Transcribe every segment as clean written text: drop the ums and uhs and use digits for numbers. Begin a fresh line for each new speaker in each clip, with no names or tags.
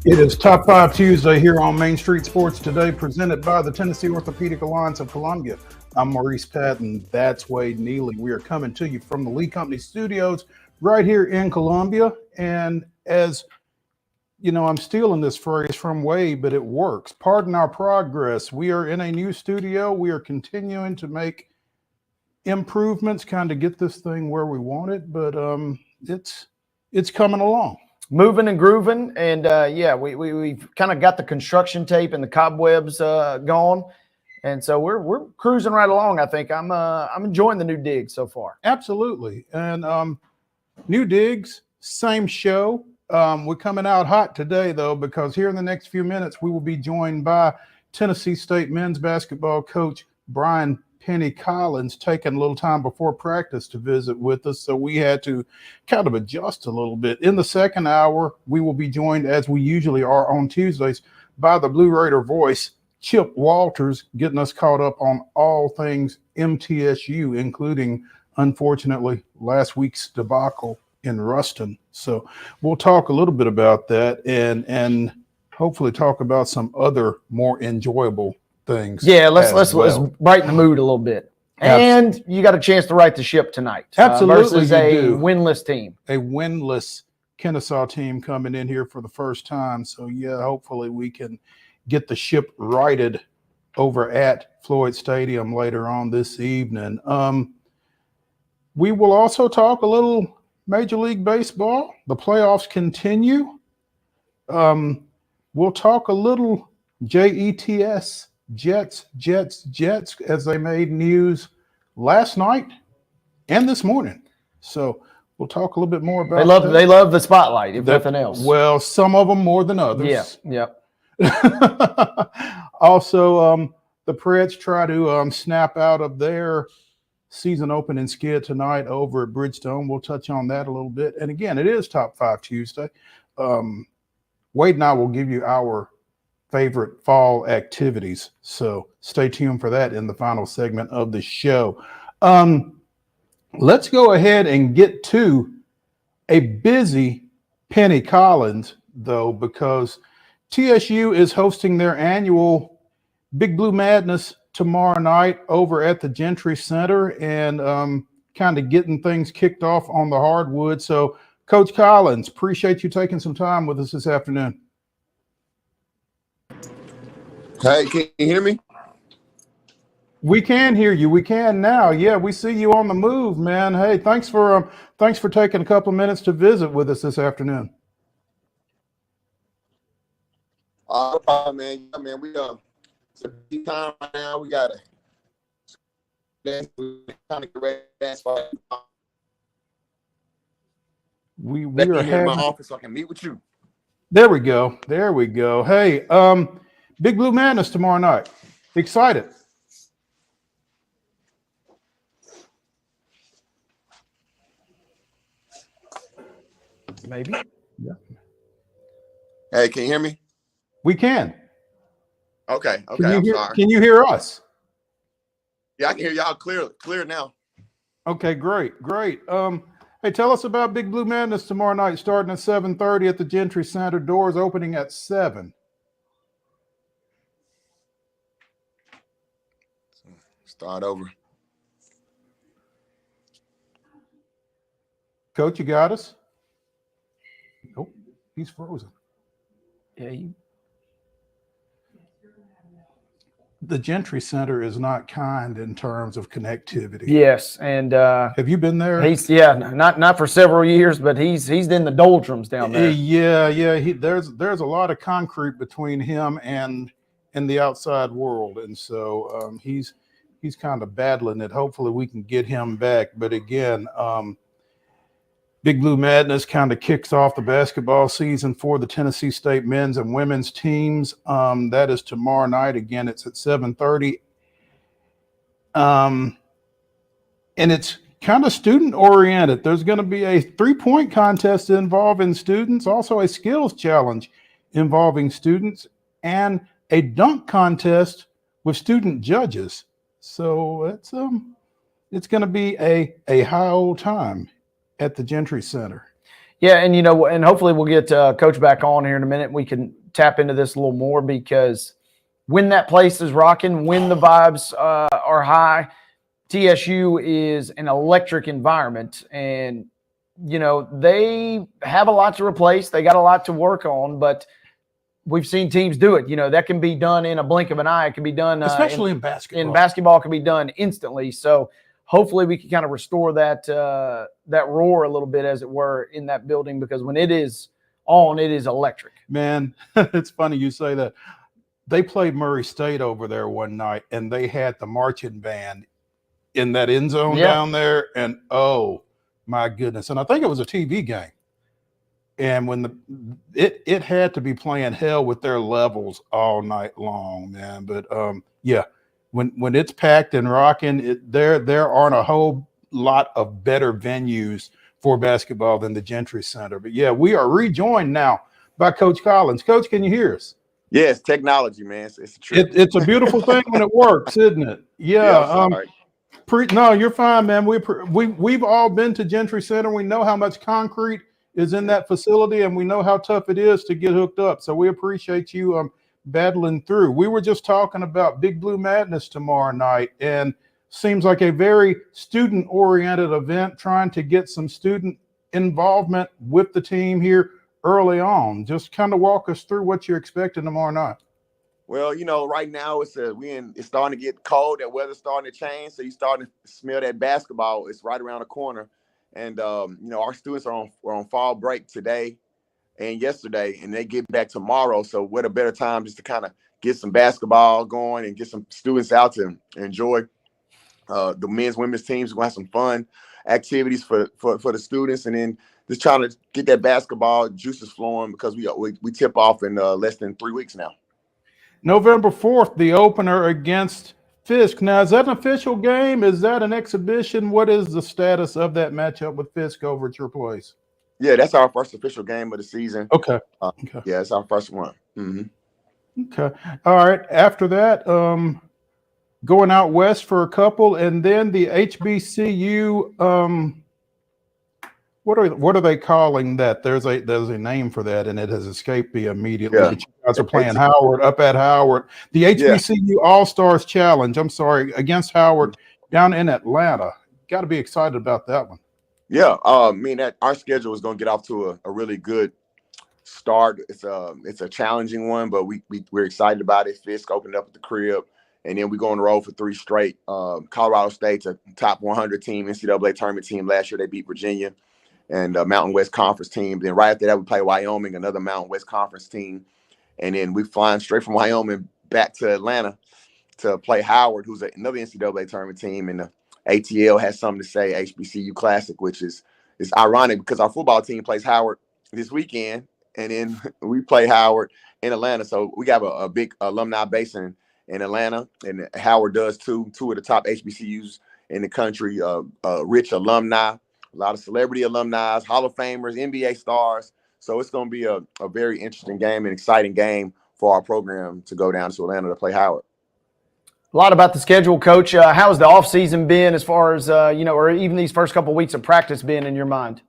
It is Top 5 Tuesday here on Main Street Sports Today, presented by the Tennessee Orthopedic Alliance of Columbia. I'm Maurice Patton. That's Wade Neely. We are coming to you from the Lee Company Studios right here in Columbia. And as you know, I'm stealing this phrase from Wade, but it works. Pardon our progress. We are in a new studio. We are continuing to make improvements, kind of get this thing where we want it, but it's coming along.
Moving and grooving, and we've kind of got the construction tape and the cobwebs gone, and so we're cruising right along. I think I'm enjoying the new digs so far.
Absolutely, and new digs, same show. We're coming out hot today though, because here in the next few minutes we will be joined by Tennessee State men's basketball coach Brian Penny Collins, taking a little time before practice to visit with us, so we had to kind of adjust a little bit. In the second hour, we will be joined, as we usually are on Tuesdays, by the Blue Raider voice, Chip Walters, getting us caught up on all things MTSU, including, unfortunately, last week's debacle in Ruston. So we'll talk a little bit about that and hopefully talk about some other more enjoyable things.
Yeah, let's brighten the mood a little bit. And you got a chance to right the ship tonight.
Absolutely,
versus a winless team.
A winless Kennesaw team coming in here for the first time. So yeah, hopefully we can get the ship righted over at Floyd Stadium later on this evening. We will also talk a little Major League Baseball. The playoffs continue. We'll talk a little JETS. Jets, as they made news last night and this morning. So we'll talk a little bit more about
They love the spotlight, if nothing else.
Well, some of them more than others.
Yeah.
Also, the Preds try to snap out of their season opening skid tonight over at Bridgestone. We'll touch on that a little bit. And again, it is Top 5 Tuesday. Wade and I will give you our favorite fall activities. So stay tuned for that in the final segment of the show. Let's go ahead and get to a busy Penny Collins, though, because TSU is hosting their annual Big Blue Madness tomorrow night over at the Gentry Center and kind of getting things kicked off on the hardwood. So, Coach Collins, appreciate you taking some time with us this afternoon.
Hey, can you hear me?
We can hear you. We can now. Yeah, we see you on the move, man. Hey, thanks for taking a couple of minutes to visit with us this afternoon.
No problem, man. Yeah, man, we it's a big time right now. We got to kind of get ready to dance for
we
Let
are
me here in my
having
office so I can meet with you.
There we go. Hey, Big Blue Madness tomorrow night. Excited.
Maybe.
Yeah.
Hey, can you hear me?
We can.
Okay.
Can you
sorry.
Can you hear us?
Yeah, I can hear y'all clear now.
Okay, great. Hey, tell us about Big Blue Madness tomorrow night, starting at 7:30 at the Gentry Center. Doors opening at 7.
Start over.
Coach, you got us? Nope, he's frozen.
Yeah.
The Gentry Center is not kind in terms of connectivity.
Yes, and
have you been there?
He's not for several years, but he's in the doldrums down there.
Yeah. There's a lot of concrete between him and the outside world, and so he's kind of battling it. Hopefully we can get him back. But again, Big Blue Madness kind of kicks off the basketball season for the Tennessee State men's and women's teams. That is tomorrow night. Again, it's at 7:30. And it's kind of student oriented. There's going to be a 3-point contest involving students, also a skills challenge involving students, and a dunk contest with student judges. So it's going to be a high old time at the Gentry Center.
Yeah, and and hopefully we'll get Coach back on here in a minute. We can tap into this a little more, because when that place is rocking, when the vibes are high, TSU is an electric environment, and they have a lot to replace. They got a lot to work on, but we've seen teams do it. That can be done in a blink of an eye. It can be done
especially in basketball.
In basketball, it can be done instantly. So hopefully we can kind of restore that roar a little bit, as it were, in that building, because when it is on, it is electric.
Man, it's funny you say that. They played Murray State over there one night, and they had the marching band in that end zone down there, and oh my goodness! And I think it was a TV game, and when it had to be playing hell with their levels all night long, man. But when it's packed and rocking, there aren't a whole lot of better venues for basketball than the Gentry Center. But yeah, we are rejoined now by Coach Collins. Coach, can you hear us?
Yes, technology, man. It's a trip.
It's a beautiful thing when it works, isn't it? Yeah. No, you're fine, man. We've all been to Gentry Center. We know how much concrete is in that facility, and we know how tough it is to get hooked up. So we appreciate you battling through. We were just talking about Big Blue Madness tomorrow night, and seems like a very student-oriented event, trying to get some student involvement with the team here early on. Just kind of walk us through what you're expecting tomorrow night.
Well, right now it's starting to get cold. That weather's starting to change, so you're starting to smell that basketball. It's right around the corner, and our students are on fall break today and yesterday, and they get back tomorrow. So what a better time just to kind of get some basketball going and get some students out to enjoy. The men's, women's teams are going to have some fun activities for the students, and then just trying to get that basketball juices flowing, because we tip off in less than 3 weeks now.
November 4th, the opener against Fisk. Now, is that an official game? Is that an exhibition? What is the status of that matchup with Fisk over at your place?
Yeah, that's our first official game of the season.
Okay.
Yeah, it's our first one. Mm-hmm.
Okay. All right. After that, going out west for a couple, and then the HBCU. What are they calling that? There's a name for that, and it has escaped me immediately.
Yeah.
But you guys are playing Howard up at Howard. The HBCU All-Stars Challenge, I'm sorry, against Howard down in Atlanta. Got to be excited about that one.
Yeah, that our schedule is going to get off to a really good start. It's a challenging one, but we're excited about it. Fisk opened up at the crib, and then we go on the road for 3 straight. Colorado State's a top 100 team, NCAA tournament team. Last year they beat Virginia and Mountain West Conference team. Then right after that, we play Wyoming, another Mountain West Conference team. And then we flying straight from Wyoming back to Atlanta to play Howard, who's another NCAA tournament team. And the ATL has something to say, HBCU Classic, which is ironic because our football team plays Howard this weekend, and then we play Howard in Atlanta. So we have a big alumni base in Atlanta, and Howard does too. 2 of the top HBCUs in the country, rich alumni. A lot of celebrity alumni, Hall of Famers, NBA stars. So it's going to be a very interesting game, an exciting game for our program to go down to Atlanta to play Howard.
A lot about the schedule, Coach. How's the offseason been as far as, or even these first couple of weeks of practice been in your mind?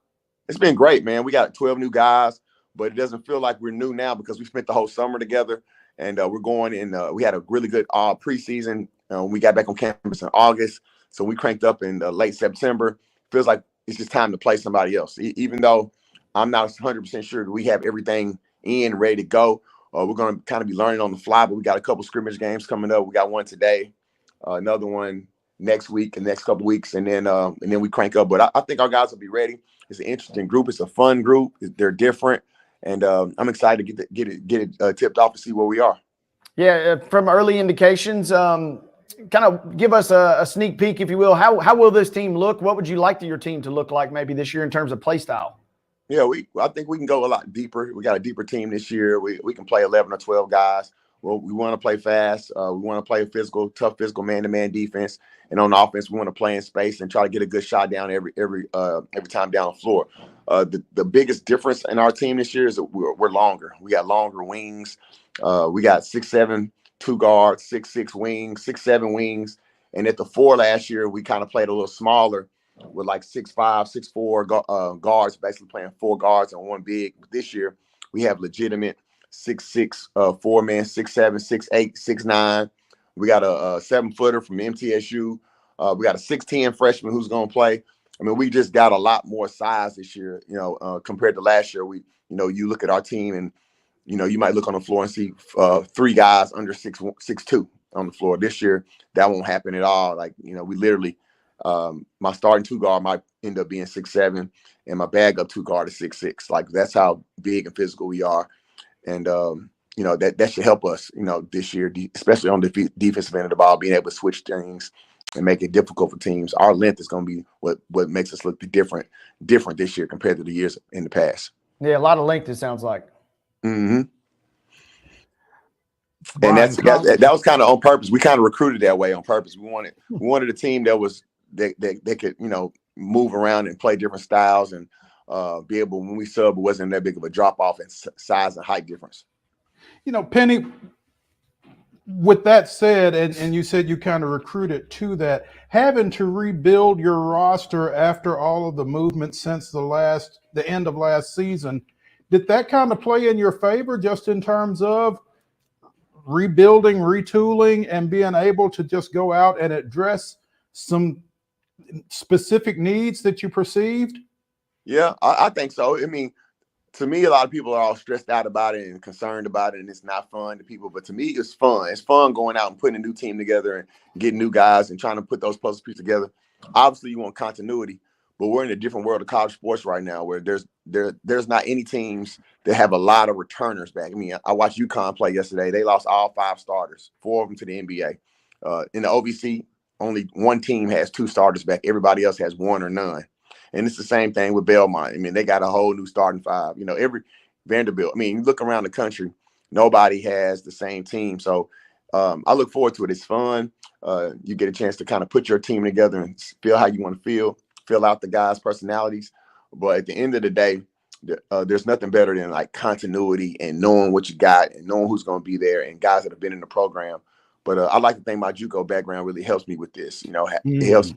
It's been great, man. We got 12 new guys, but it doesn't feel like we're new now because we spent the whole summer together, and we're going in. We had a really good preseason. We got back on campus in August, so we cranked up in late September. Feels like it's just time to play somebody else. Even though I'm not 100% sure that we have everything in ready to go, we're going to kind of be learning on the fly, but we got a couple scrimmage games coming up. We got one today, another one next week, and next couple weeks, and then we crank up. But I think our guys will be ready. It's an interesting group. It's a fun group. They're different, and I'm excited to get it tipped off to see where we are.
Yeah, from early indications, kind of give us a sneak peek, if you will. How will this team look? What would you like your team to look like maybe this year in terms of play style?
Yeah, I think we can go a lot deeper. We got a deeper team this year. We can play 11 or 12 guys. Well, we want to play fast. We want to play tough physical man-to-man defense. And on offense, we want to play in space and try to get a good shot down every time down the floor. The biggest difference in our team this year is that we're longer. We got longer wings. We got 6'7", 2 guards, 6'6" wings, 6'7" wings. And at the 4 last year, we kind of played a little smaller with like 6'5", 6'4" guards, basically playing 4 guards and 1 big. But this year, we have legitimate 6'6", 4-man, 6'7", 6'8", 6'9". We got a 7-footer from MTSU. We got a 6'10" freshman who's going to play. I mean, we just got a lot more size this year, compared to last year. You look at our team and, you might look on the floor and see 3 guys under 6'2" on the floor. This year, that won't happen at all. Like, we literally, my starting 2 guard might end up being 6'7", and my backup 2 guard is 6'6". Like, that's how big and physical we are. And, that should help us, this year, especially on the defensive end of the ball, being able to switch things and make it difficult for teams. Our length is going to be what makes us look different this year compared to the years in the past.
Yeah, a lot of length, it sounds like.
Mm-hmm. And that was kind of on purpose. We kind of recruited that way on purpose. We wanted a team that could, move around and play different styles and be able, when we sub, it wasn't that big of a drop off in size and height difference.
Penny, with that said, and you said you kind of recruited to that, having to rebuild your roster after all of the movement since the end of last season, did that kind of play in your favor just in terms of rebuilding, retooling, and being able to just go out and address some specific needs that you perceived?
Yeah, I think so. I mean, to me, a lot of people are all stressed out about it and concerned about it, and it's not fun to people. But to me, it's fun. It's fun going out and putting a new team together and getting new guys and trying to put those puzzle pieces together. Obviously, you want continuity, but we're in a different world of college sports right now where there's not any teams that have a lot of returners back. I mean, I watched UConn play yesterday. They lost all 5 starters, 4 of them to the NBA. In the OVC, only one team has 2 starters back. Everybody else has 1 or none. And it's the same thing with Belmont. I mean, they got a whole new starting 5. Every Vanderbilt. I mean, you look around the country, nobody has the same team. So I look forward to it. It's fun. You get a chance to kind of put your team together and feel how you want to fill out the guys' personalities. But at the end of the day, there's nothing better than like continuity and knowing what you got and knowing who's going to be there and guys that have been in the program. But I like to think my JUCO background really helps me with this. It helps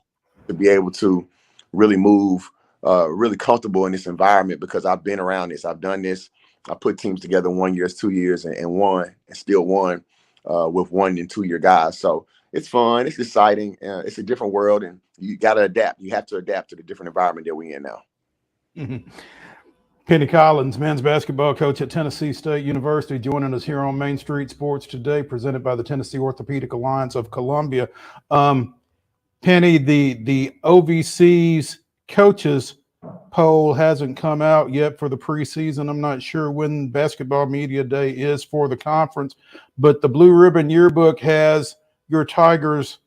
to be able to really move, really comfortable in this environment because I've been around this. I've done this. I put teams together 1 year, 2 years, and won, and still won with 1 and 2 year guys. So it's fun. It's exciting. It's a different world, and you got to adapt. You have to adapt to the different environment that we're in now.
Mm-hmm. Penny Collins, men's basketball coach at Tennessee State University, joining us here on Main Street Sports today, presented by the Tennessee Orthopedic Alliance of Columbia. Penny, the OVC's coaches poll hasn't come out yet for the preseason. I'm not sure when Basketball Media Day is for the conference, but the Blue Ribbon Yearbook has your Tigers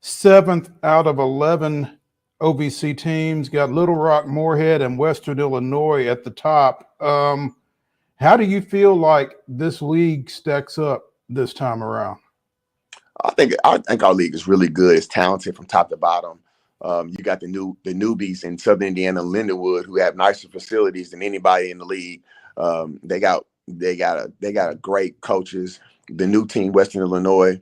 7th out of 11 OVC teams, got Little Rock, Moorhead, and Western Illinois at the top. How do you feel like this league stacks up this time around?
I think our league is really good. It's talented from top to bottom. You got the newbies in Southern Indiana, Lindenwood, who have nicer facilities than anybody in the league. They got great coaches. The new team, Western Illinois,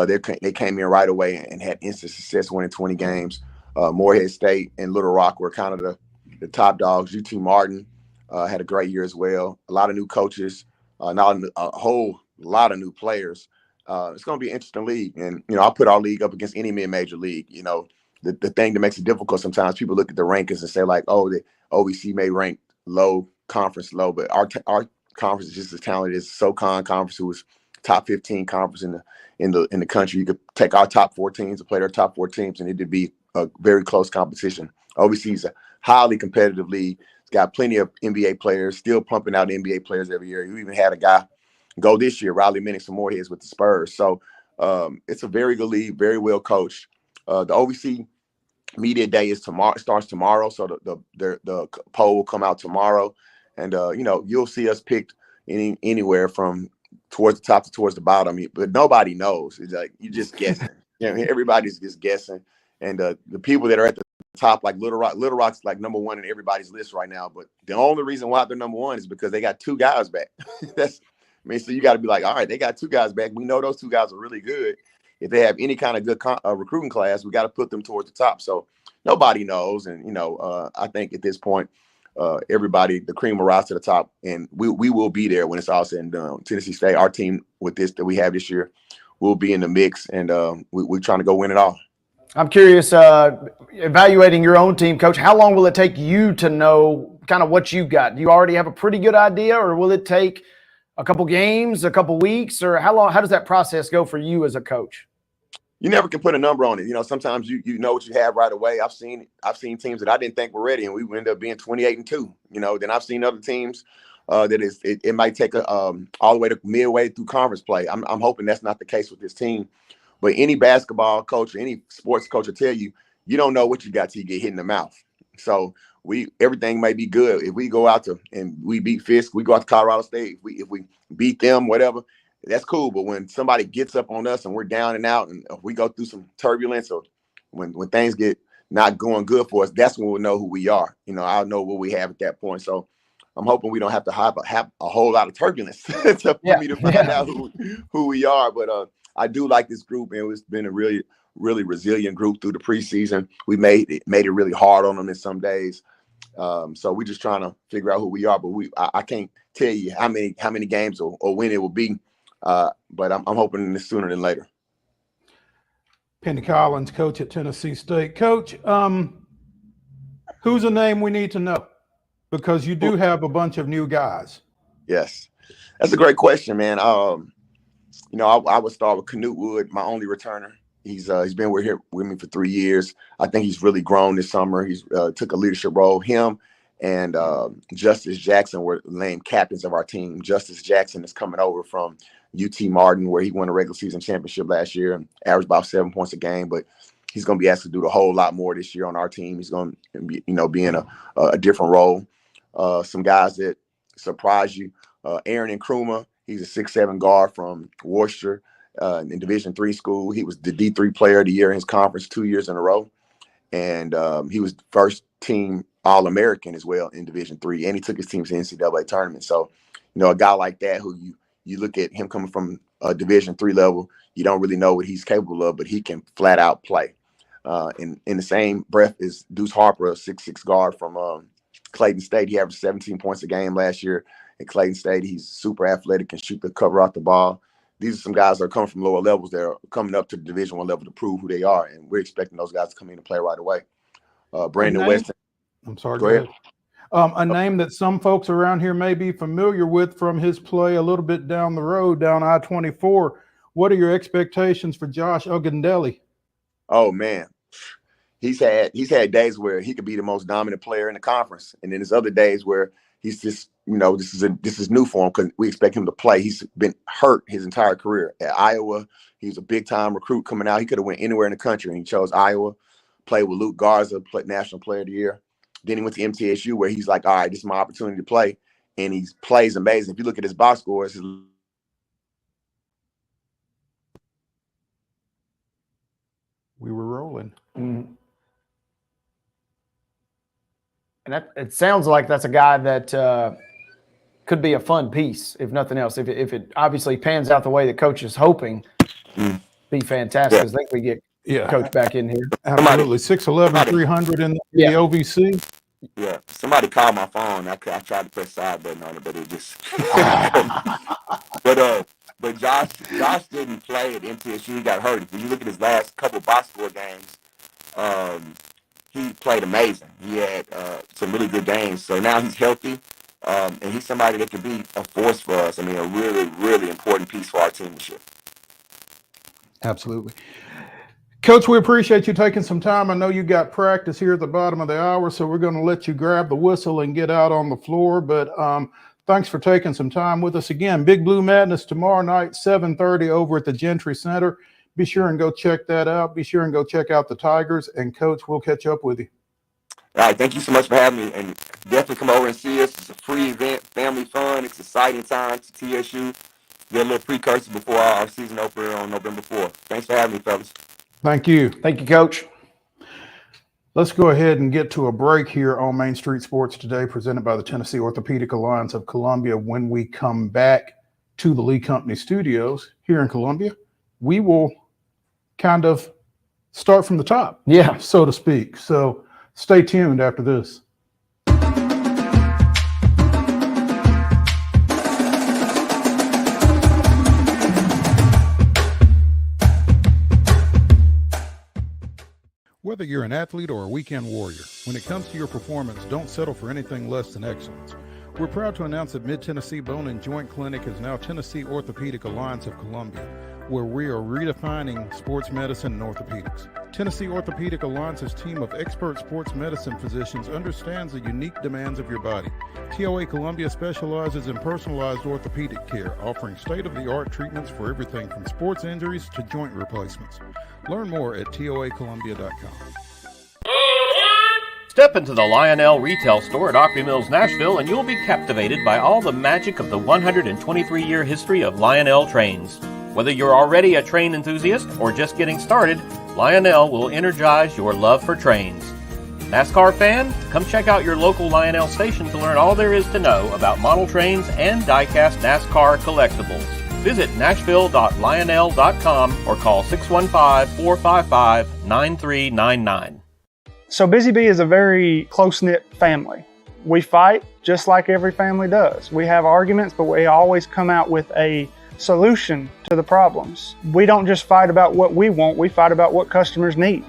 they came in right away and had instant success, winning 20 games. Moorhead State and Little Rock were kind of the top dogs. UT Martin had a great year as well. A lot of new coaches, a whole lot of new players. It's going to be an interesting league. And, I'll put our league up against any mid-major league. The thing that makes it difficult sometimes, people look at the rankings and say like, oh, the OVC may rank low, conference low, but our conference is just as talented as SoCon conference, who was top 15 conference in the country. You could take our top 4 teams and play their top 4 teams, and it'd be a very close competition. OVC is a highly competitive league. It's got plenty of NBA players, still pumping out NBA players every year. You even had a guy go this year, Riley Minix from Moorheads with the Spurs. So it's a very good league, very well coached. The OVC Media Day starts tomorrow, so the poll will come out tomorrow, and you'll see us picked anywhere from towards the top to towards the bottom, but nobody knows. It's like you're just guessing. Everybody's just guessing, and the people that are at the top, like Little Rock's like number 1 in everybody's list right now. But the only reason why they're number 1 is because they got 2 guys back. So you got to be like, all right, they got 2 guys back. We know those 2 guys are really good. If they have any kind of good recruiting class, we got to put them towards the top. So nobody knows. And, I think at this point, everybody, the cream will rise to the top, and we will be there when it's all said and done. Tennessee State, our team with this that we have this year, will be in the mix, and we're trying to go win it all.
I'm curious, evaluating your own team, Coach, how long will it take you to know kind of what you got? Do you already have a pretty good idea, or will it take a couple games, a couple weeks, or how does that process go for you as a coach?
You never can put a number on it. You know, sometimes you know what you have right away. I've seen teams that I didn't think were ready, and we end up being 28-2. You know, then I've seen other teams it might take all the way to midway through conference play. I'm hoping that's not the case with this team. But any basketball coach or any sports coach will tell you, you don't know what you got till you get hit in the mouth. So everything may be good. If we go out and we beat Fisk, we go out to Colorado State. If we beat them, whatever, that's cool. But when somebody gets up on us and we're down and out, and if we go through some turbulence, or when things get not going good for us, that's when we'll know who we are. You know, I'll know what we have at that point. So I'm hoping we don't have to have a whole lot of turbulence for me to find out who we are. But I do like this group, and it's been a really, really resilient group through the preseason. We made it really hard on them in some days. So we're just trying to figure out who we are. But I can't tell you how many games or when it will be. But I'm hoping it's sooner than later.
Penny Collins, coach at Tennessee State. Coach, who's a name we need to know? Because you do have a bunch of new guys.
Yes, that's a great question, man. You know, I would start with Canute Wood, my only returner. He's been here with me for 3 years. I think he's really grown this summer. He's took a leadership role. Him and Justice Jackson were named captains of our team. Justice Jackson is coming over from UT Martin, where he won a regular season championship last year and averaged about 7 points a game. But he's going to be asked to do a whole lot more this year on our team. He's going to be, be in a different role. Some guys that surprise you, Aaron Nkrumah. He's a 6'7" guard from Worcester in Division III school. He was the D3 Player of the Year in his conference 2 years in a row. And he was first team All-American as well in Division III. And he took his team to the NCAA tournament. So, a guy like that who you look at him coming from a Division III level, you don't really know what he's capable of, but he can flat out play. In the same breath is Deuce Harper, a 6'6" guard from Clayton State. He averaged 17 points a game last year at Clayton State. He's super athletic, can shoot the cover out the ball. These are some guys that are coming from lower levels. They're coming up to the Division I level to prove who they are, and we're expecting those guys to come in and play right away. Brandon Weston.
I'm sorry. Go ahead. A name that some folks around here may be familiar with from his play a little bit down the road, down I-24. What are your expectations for Josh Ogundele? Oh,
man. He's had days where he could be the most dominant player in the conference, and then there's other days where he's just, this is new for him because we expect him to play. He's been hurt his entire career. At Iowa, he was a big-time recruit coming out. He could have went anywhere in the country, and he chose Iowa, played with Luke Garza, National Player of the Year. Then he went to MTSU, where he's like, all right, this is my opportunity to play, and he plays amazing. If you look at his box scores,
we were rolling.
Mm-hmm. And it sounds like that's a guy that could be a fun piece, if nothing else. If it obviously pans out the way the coach is hoping, be fantastic. I think we get Coach back in here.
Absolutely. 6'11", 300 in the OVC.
Yeah. Somebody called my phone. I tried to press side button on it, but it just But Josh didn't play at MTSU. He got hurt. If you look at his last couple box score games, he played amazing. He had some really good games. So now he's healthy, and he's somebody that could be a force for us. I mean, a really, really important piece for our team this year.
Absolutely. Coach, we appreciate you taking some time. I know you got practice here at the bottom of the hour, so we're going to let you grab the whistle and get out on the floor. But thanks for taking some time with us. Again, Big Blue Madness tomorrow night, 7:30 over at the Gentry Center. Be sure and go check that out. Be sure and go check out the Tigers. And, Coach, we'll catch up with you.
All right. Thank you so much for having me. And definitely come over and see us. It's a free event, family fun. It's exciting times to TSU. Get a little precursor before our season opener on November 4th. Thanks for having me, fellas.
Thank you.
Thank you, Coach.
Let's go ahead and get to a break here on Main Street Sports Today, presented by the Tennessee Orthopedic Alliance of Columbia. When we come back to the Lee Company studios here in Columbia, we will kind of start from the top, so to speak. So stay tuned after this.
Whether you're an athlete or a weekend warrior, when it comes to your performance, don't settle for anything less than excellence. We're proud to announce that Mid-Tennessee Bone and Joint Clinic is now Tennessee Orthopedic Alliance of Columbia, where we are redefining sports medicine and orthopedics. Tennessee Orthopedic Alliance's team of expert sports medicine physicians understands the unique demands of your body. TOA Columbia specializes in personalized orthopedic care, offering state-of-the-art treatments for everything from sports injuries to joint replacements. Learn more at toacolumbia.com.
Step into the Lionel retail store at Opry Mills, Nashville, and you'll be captivated by all the magic of the 123-year history of Lionel trains. Whether you're already a train enthusiast or just getting started, Lionel will energize your love for trains. NASCAR fan? Come check out your local Lionel station to learn all there is to know about model trains and die-cast NASCAR collectibles. Visit nashville.lionel.com or call 615-455-9399.
So Busy Bee is a very close-knit family. We fight just like every family does. We have arguments, but we always come out with a solution to the problems. We don't just fight about what we want, we fight about what customers need.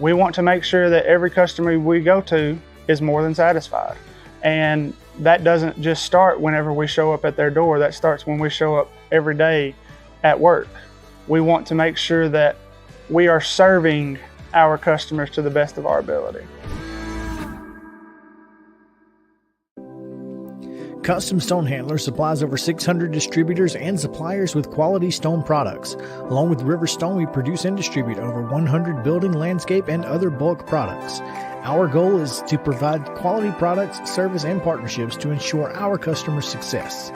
We want to make sure that every customer we go to is more than satisfied. And that doesn't just start whenever we show up at their door, that starts when we show up every day at work. We want to make sure that we are serving our customers to the best of our ability.
Custom Stone Handler supplies over 600 distributors and suppliers with quality stone products. Along with River Stone, we produce and distribute over 100 building, landscape, and other bulk products. Our goal is to provide quality products, service, and partnerships to ensure our customers' success.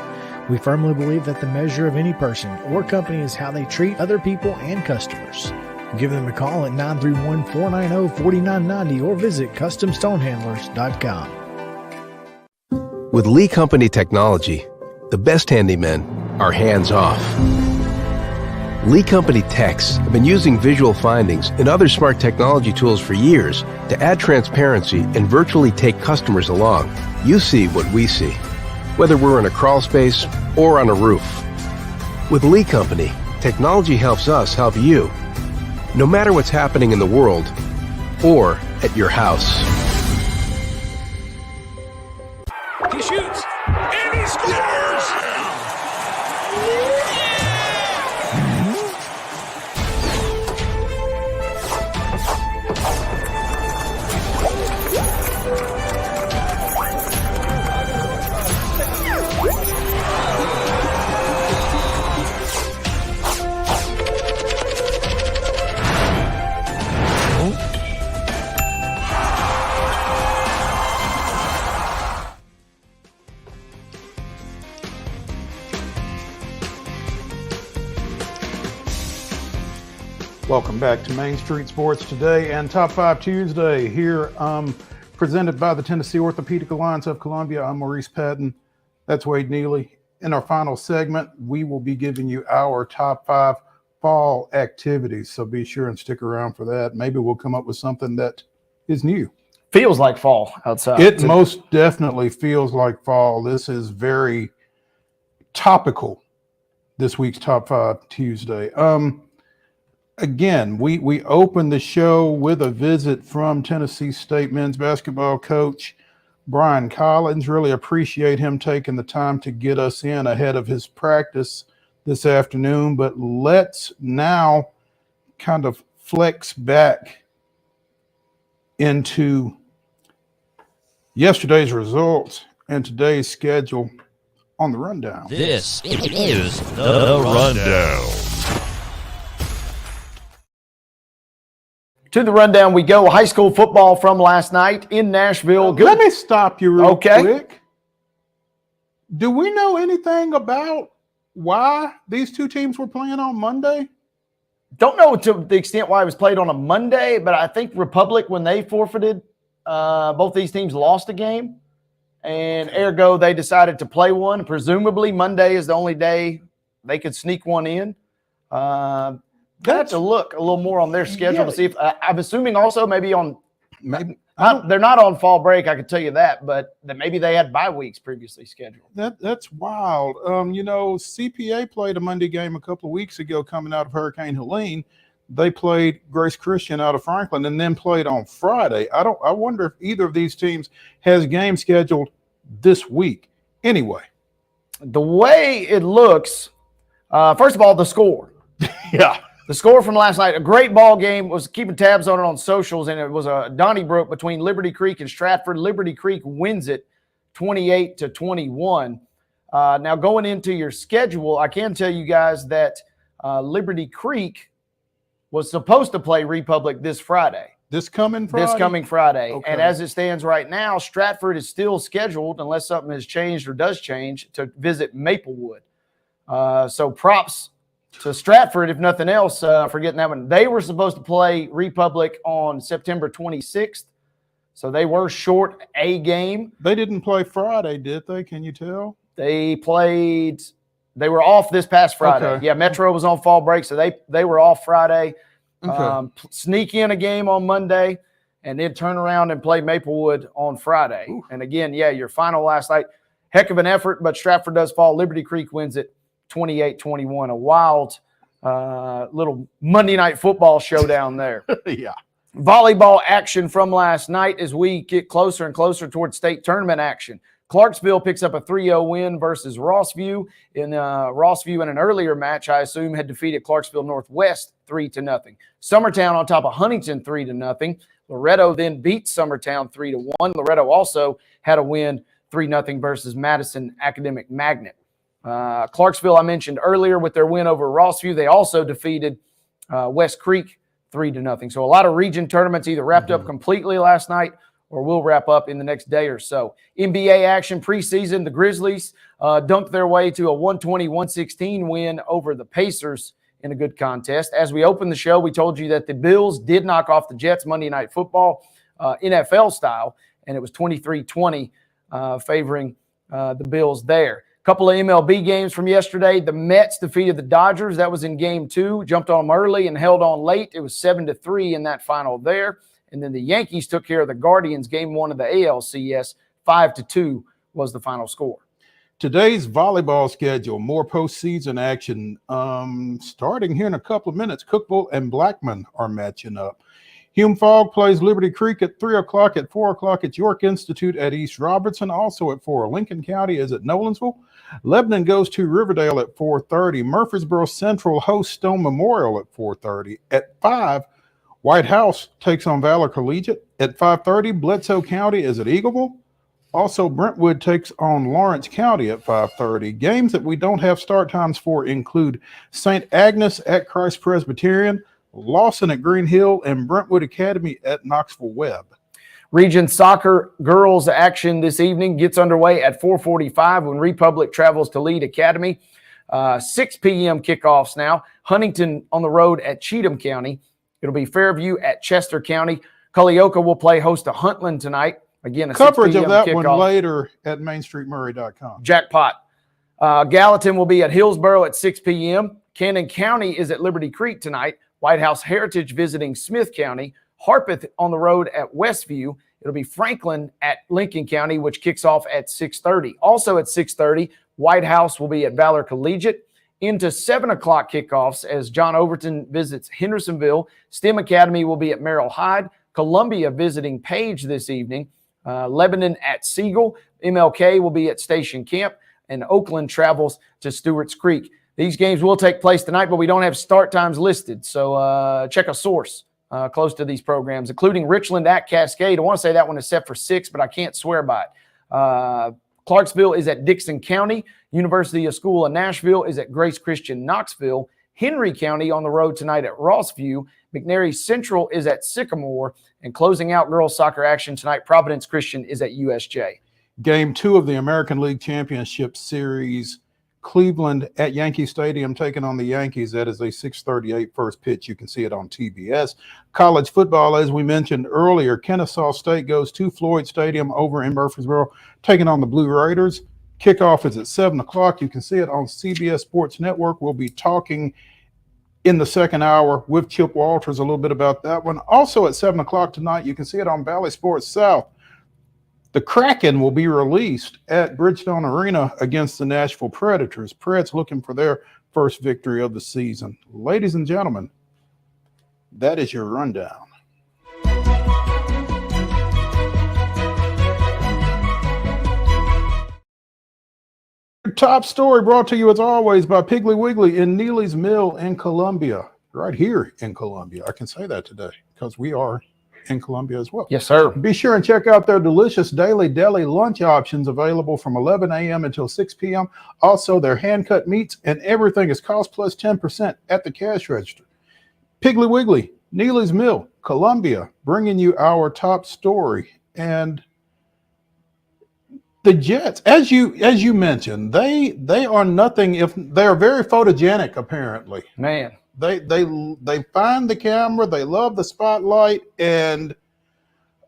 We firmly believe that the measure of any person or company is how they treat other people and customers. Give them a call at 931-490-4990 or visit CustomStonehandlers.com.
With Lee Company technology, the best handymen are hands-off. Lee Company techs have been using visual findings and other smart technology tools for years to add transparency and virtually take customers along. You see what we see, whether we're in a crawl space or on a roof. With Lee Company, technology helps us help you, no matter what's happening in the world or at your house.
He shoots, and he scores!
Welcome back to Main Street Sports Today and Top 5 Tuesday here, presented by the Tennessee Orthopedic Alliance of Columbia. I'm Maurice Patton. That's Wade Neely. In our final segment, we will be giving you our top 5 fall activities. So be sure and stick around for that. Maybe we'll come up with something that is new.
Feels like fall outside.
It most definitely feels like fall. This is very topical, this week's Top 5 Tuesday. Again, we opened the show with a visit from Tennessee State men's basketball coach Brian Collins. Really appreciate him taking the time to get us in ahead of his practice this afternoon. But let's now kind of flex back into yesterday's results and today's schedule on the rundown.
This is the Rundown.
To the rundown we go. High school football from last night in Nashville. Good.
Let me stop you real quick. Do we know anything about why these two teams were playing on Monday?
Don't know to the extent why it was played on a Monday, but I think Republic, when they forfeited, both these teams lost a game, and ergo they decided to play one. Presumably Monday is the only day they could sneak one in. Have to look a little more on their schedule to see if I'm assuming also maybe they're not on fall break. I can tell you that, but maybe they had bye weeks previously scheduled.
That's wild. CPA played a Monday game a couple of weeks ago coming out of Hurricane Helene. They played Grace Christian out of Franklin and then played on Friday. I wonder if either of these teams has games scheduled this week. Anyway,
The way it looks, first of all, the score.
yeah.
The score from last night, a great ball game. Was keeping tabs on it on socials, and it was a Donnybrook between Liberty Creek and Stratford. Liberty Creek wins it 28-21. Now, going into your schedule, I can tell you guys that Liberty Creek was supposed to play Republic this Friday.
This coming Friday?
This coming Friday.
Okay.
And as it stands right now, Stratford is still scheduled, unless something has changed or does change, to visit Maplewood. So props to Stratford, if nothing else, for getting that one. They were supposed to play Republic on September 26th. So they were short a game.
They didn't play Friday, did they? Can you tell?
They were off this past Friday.
Okay.
Yeah, Metro was on fall break, so they were off Friday.
Okay.
Sneak in a game on Monday, and then turn around and play Maplewood on Friday.
Ooh.
And again, yeah, your final last night, heck of an effort, but Stratford does fall. Liberty Creek wins it 28-21. A wild little Monday night football showdown there.
Yeah.
Volleyball action from last night as we get closer and closer towards state tournament action. Clarksville picks up a 3-0 win versus Rossview. Rossview in an earlier match, I assume, had defeated Clarksville Northwest 3-0. Summertown on top of Huntington 3-0. Loretto then beat Summertown 3-1. Loretto also had a win 3-0 versus Madison Academic Magnet. Clarksville, I mentioned earlier, with their win over Rossview, they also defeated West Creek 3-0. So a lot of region tournaments either wrapped up completely last night or will wrap up in the next day or so. NBA action preseason, the Grizzlies dunked their way to a 120-116 win over the Pacers in a good contest. As we opened the show, we told you that the Bills did knock off the Jets Monday Night Football, NFL style, and it was 23-20 favoring the Bills there. Couple of MLB games from yesterday. The Mets defeated the Dodgers. That was in game 2. Jumped on them early and held on late. It was 7-3 in that final there. And then the Yankees took care of the Guardians, game 1 of the ALCS. 5-2 was the final score.
Today's volleyball schedule, more postseason action. Starting here in a couple of minutes, Cookville and Blackman are matching up. Hume Fogg plays Liberty Creek at 3 o'clock. At 4 o'clock, it's York Institute at East Robertson. Also at 4, Lincoln County is at Nolensville. Lebanon goes to Riverdale at 4:30. Murfreesboro Central hosts Stone Memorial at 4:30. At 5, White House takes on Valor Collegiate. At 5:30, Bledsoe County is at Eagleville. Also, Brentwood takes on Lawrence County at 5:30. Games that we don't have start times for include St. Agnes at Christ Presbyterian, Lawson at Green Hill, and Brentwood Academy at Knoxville Webb.
Region soccer girls action this evening gets underway at 4:45 when Republic travels to Lead Academy. 6 p.m. kickoffs now. Huntington on the road at Cheatham County. It'll be Fairview at Chester County. Culleoka will play host to Huntland tonight. Again, a
Coverage
6
of that
kickoff.
one later at MainStreetMurray.com.
Jackpot. Gallatin will be at Hillsboro at 6 p.m. Cannon County is at Liberty Creek tonight. White House Heritage visiting Smith County. Harpeth on the road at Westview. It'll be Franklin at Lincoln County, which kicks off at 6:30. Also at 6:30, White House will be at Valor Collegiate. Into 7 o'clock kickoffs as John Overton visits Hendersonville. STEM Academy will be at Merrill Hyde. Columbia visiting Page this evening. Lebanon at Siegel. MLK will be at Station Camp. And Oakland travels to Stewart's Creek. These games will take place tonight, but we don't have start times listed. So check a source close to these programs, including Richland at Cascade. I want to say that one is set for 6, but I can't swear by it. Clarksville is at Dixon County. University of School of Nashville is at Grace Christian Knoxville. Henry County on the road tonight at Rossview. McNairy Central is at Sycamore. And closing out girls soccer action tonight, Providence Christian is at USJ.
Game 2 of the American League Championship Series, Cleveland at Yankee Stadium taking on the Yankees. That is a 6:38 first pitch. You can see it on TBS. College football, as we mentioned earlier, Kennesaw State goes to Floyd Stadium over in Murfreesboro, taking on the Blue Raiders. Kickoff is at 7 o'clock. You can see it on CBS Sports Network. We'll be talking in the second hour with Chip Walters a little bit about that one. Also at 7 o'clock tonight, you can see it on Valley Sports South. The Kraken will be released at Bridgestone Arena against the Nashville Predators. Preds looking for their first victory of the season. Ladies and gentlemen, that is your rundown. Top story brought to you as always by Piggly Wiggly in Neely's Mill in Columbia, right here in Columbia. I can say that today because we are in Columbia as well.
Yes, sir.
Be sure and check out their delicious daily deli lunch options available from 11 a.m. until 6 p.m. Also, their hand-cut meats and everything is cost plus 10% at the cash register. Piggly Wiggly, Neely's Mill, Columbia, bringing you our top story. And the Jets, as you mentioned, they are nothing if they are very photogenic. Apparently,
Man,
they find the camera, they love the spotlight, and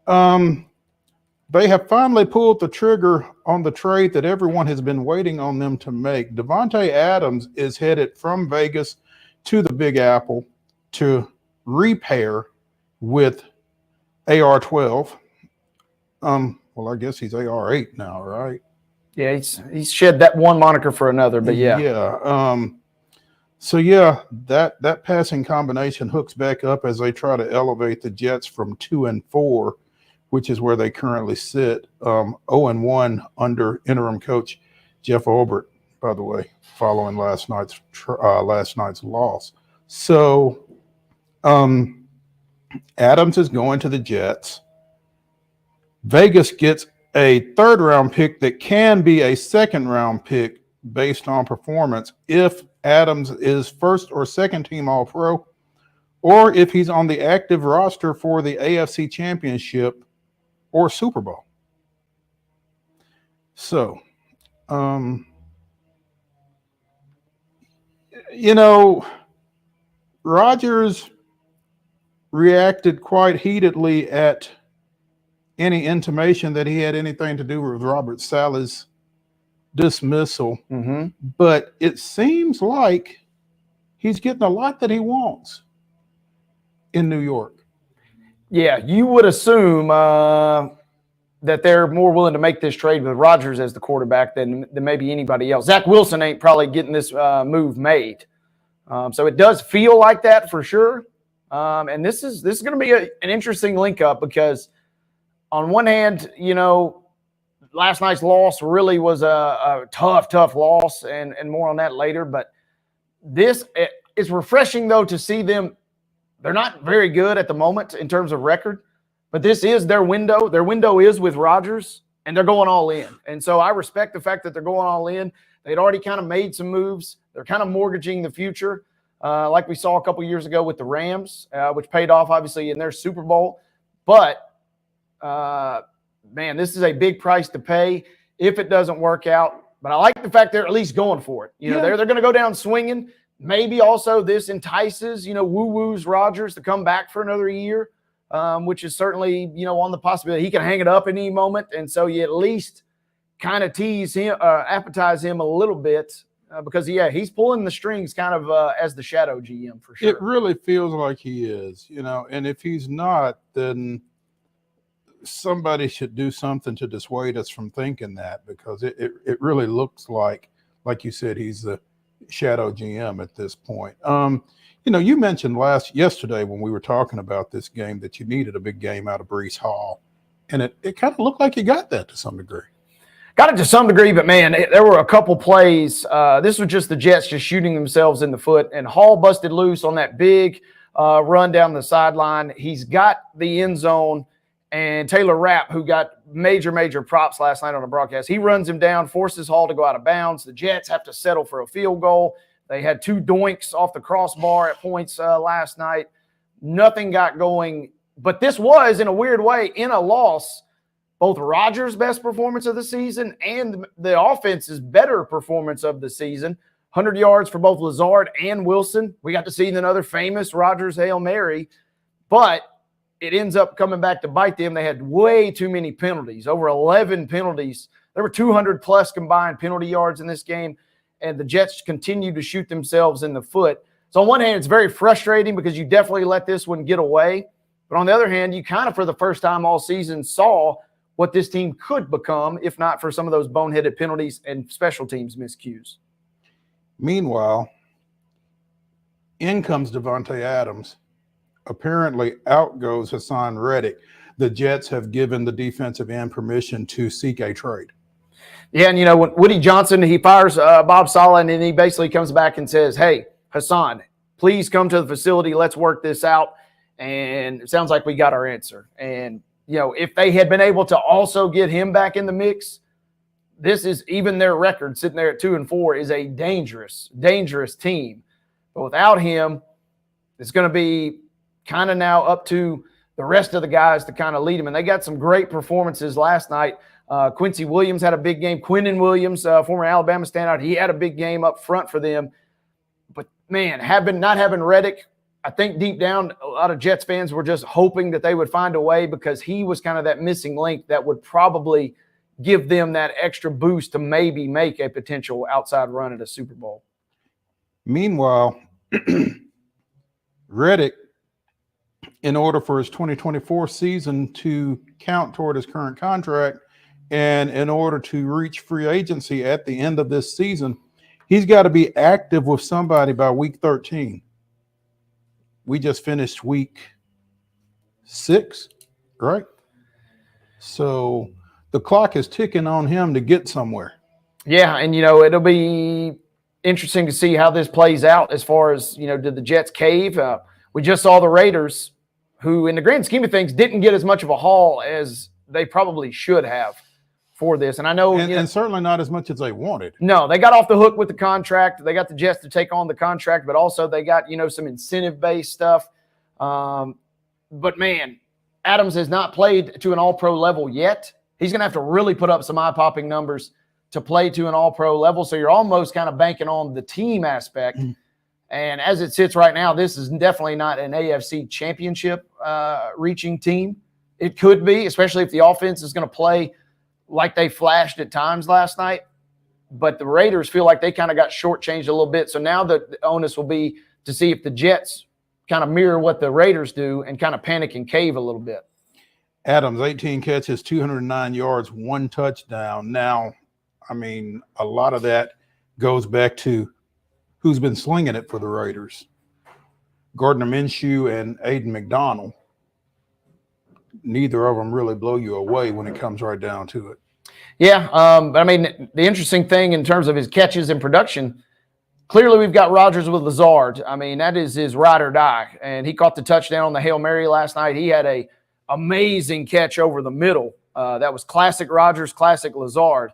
they have finally pulled the trigger on the trade that everyone has been waiting on them to make. Davante Adams is headed from Vegas to the Big Apple to repair with AR-12. Well, I guess he's AR-8 now, right?
yeah, he's shed that one moniker for another, but yeah.
Yeah. So yeah, that passing combination hooks back up as they try to elevate the Jets from 2-4, which is where they currently sit, 0-1 under interim coach Jeff Olbert, by the way, following last night's loss. So Adams is going to the Jets. Vegas gets a third-round pick that can be a second-round pick based on performance if Adams is first or second team All-Pro, or if he's on the active roster for the AFC Championship or Super Bowl. So, Rodgers reacted quite heatedly at any intimation that he had anything to do with Robert Saleh's dismissal.
Mm-hmm.
But it seems like he's getting a lot that he wants in New York.
Yeah, you would assume that they're more willing to make this trade with Rodgers as the quarterback than maybe anybody else. Zach Wilson ain't probably getting this move made. So it does feel like that for sure. And this is going to be an interesting link up because on one hand, last night's loss really was a tough loss, and more on that later. But this is refreshing, though, to see them. They're not very good at the moment in terms of record, but this is their window. Their window is with Rodgers, and they're going all in. And so I respect the fact that they're going all in. They'd already kind of made some moves. They're kind of mortgaging the future, like we saw a couple years ago with the Rams, which paid off, obviously, in their Super Bowl. But man, this is a big price to pay if it doesn't work out. But I like the fact they're at least going for it. They're going to go down swinging. Maybe also this entices, woo-woos Rodgers to come back for another year, which is certainly, on the possibility he can hang it up at any moment. And so you at least kind of tease him, appetize him a little bit because, he's pulling the strings kind of as the shadow GM for sure.
It really feels like he is, and if he's not, then somebody should do something to dissuade us from thinking that, because it really looks like you said, he's the shadow GM at this point. You mentioned yesterday when we were talking about this game that you needed a big game out of Breece Hall, and it kind of looked like you got that to some degree.
Got it to some degree, but man, there were a couple plays. This was just the Jets just shooting themselves in the foot, and Hall busted loose on that big run down the sideline. He's got the end zone, and Taylor Rapp, who got major props last night on the broadcast, he runs him down, forces Hall to go out of bounds. The Jets have to settle for a field goal. They had 2 doinks off the crossbar at points last night. Nothing got going. But this was, in a weird way, in a loss, both Rodgers' best performance of the season and the offense's better performance of the season. 100 yards for both Lazard and Wilson. We got to see another famous Rodgers Hail Mary. But it ends up coming back to bite them. They had way too many penalties, over 11 penalties. There were 200-plus combined penalty yards in this game, and the Jets continued to shoot themselves in the foot. So on one hand, it's very frustrating because you definitely let this one get away. But on the other hand, you kind of, for the first time all season, saw what this team could become if not for some of those boneheaded penalties and special teams miscues.
Meanwhile, in comes Davante Adams, apparently out goes Hassan Reddick, the Jets have given the defensive end permission to seek a trade.
Yeah, and when Woody Johnson, he fires Bob Saleh, and then he basically comes back and says, hey, Hassan, please come to the facility. Let's work this out. And it sounds like we got our answer. And, if they had been able to also get him back in the mix, this is even their record sitting there at 2-4 is a dangerous, dangerous team. But without him, it's going to be kind of now up to the rest of the guys to kind of lead them. And they got some great performances last night. Quincy Williams had a big game. Quinnen Williams, former Alabama standout, he had a big game up front for them. But, man, not having Reddick, I think deep down a lot of Jets fans were just hoping that they would find a way because he was kind of that missing link that would probably give them that extra boost to maybe make a potential outside run at a Super Bowl.
Meanwhile, Reddick, in order for his 2024 season to count toward his current contract and in order to reach free agency at the end of this season, he's got to be active with somebody by week 13. We just finished week 6, right? So the clock is ticking on him to get somewhere.
Yeah, and, it'll be interesting to see how this plays out as far as, did the Jets cave? We just saw the Raiders, who in the grand scheme of things didn't get as much of a haul as they probably should have for this. And I know,
and certainly not as much as they wanted.
No, they got off the hook with the contract. They got the Jets to take on the contract, but also they got, some incentive-based stuff. But, man, Adams has not played to an all-pro level yet. He's going to have to really put up some eye-popping numbers to play to an all-pro level. So you're almost kind of banking on the team aspect. And as it sits right now, this is definitely not an AFC championship reaching team. It could be, especially if the offense is going to play like they flashed at times last night. But the Raiders feel like they kind of got shortchanged a little bit. So now the onus will be to see if the Jets kind of mirror what the Raiders do and kind of panic and cave a little bit.
Adams, 18 catches, 209 yards, 1 touchdown. Now, I mean, a lot of that goes back to who's been slinging it for the Raiders. Gardner Minshew and Aiden McDonald. Neither of them really blow you away when it comes right down to it.
Yeah, but I mean, the interesting thing in terms of his catches and production, clearly we've got Rodgers with Lazard. I mean, that is his ride or die. And he caught the touchdown on the Hail Mary last night. He had a amazing catch over the middle. That was classic Rodgers, classic Lazard.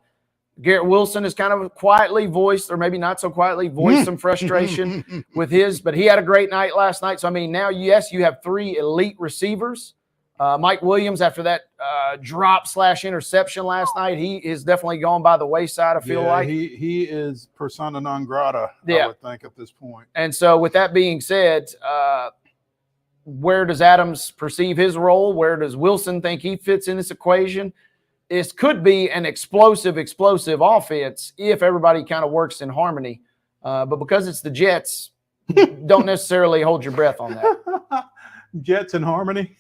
Garrett Wilson has kind of quietly voiced, or maybe not so quietly, voiced some frustration with his, but he had a great night last night. So, I mean, now, yes, you have 3 elite receivers. Mike Williams, after that drop/interception last night, he is definitely gone by the wayside, I feel like.
He is persona non grata, I would think, at this point.
And so with that being said, where does Adams perceive his role? Where does Wilson think he fits in this equation? This could be an explosive offense if everybody kind of works in harmony. But because it's the Jets, don't necessarily hold your breath on that.
Jets in harmony?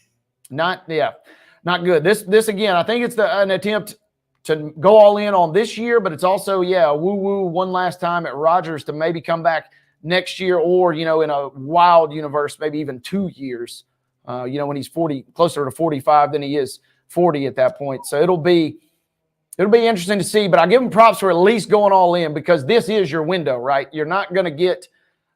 Not good. This again, I think it's an attempt to go all in on this year, but it's also, woo-woo one last time at Rodgers to maybe come back next year or, in a wild universe, maybe even 2 years, when he's 40, closer to 45 than he is 40 at that point. So it'll be interesting to see, but I give him props for at least going all in because this is your window, right? You're not going to get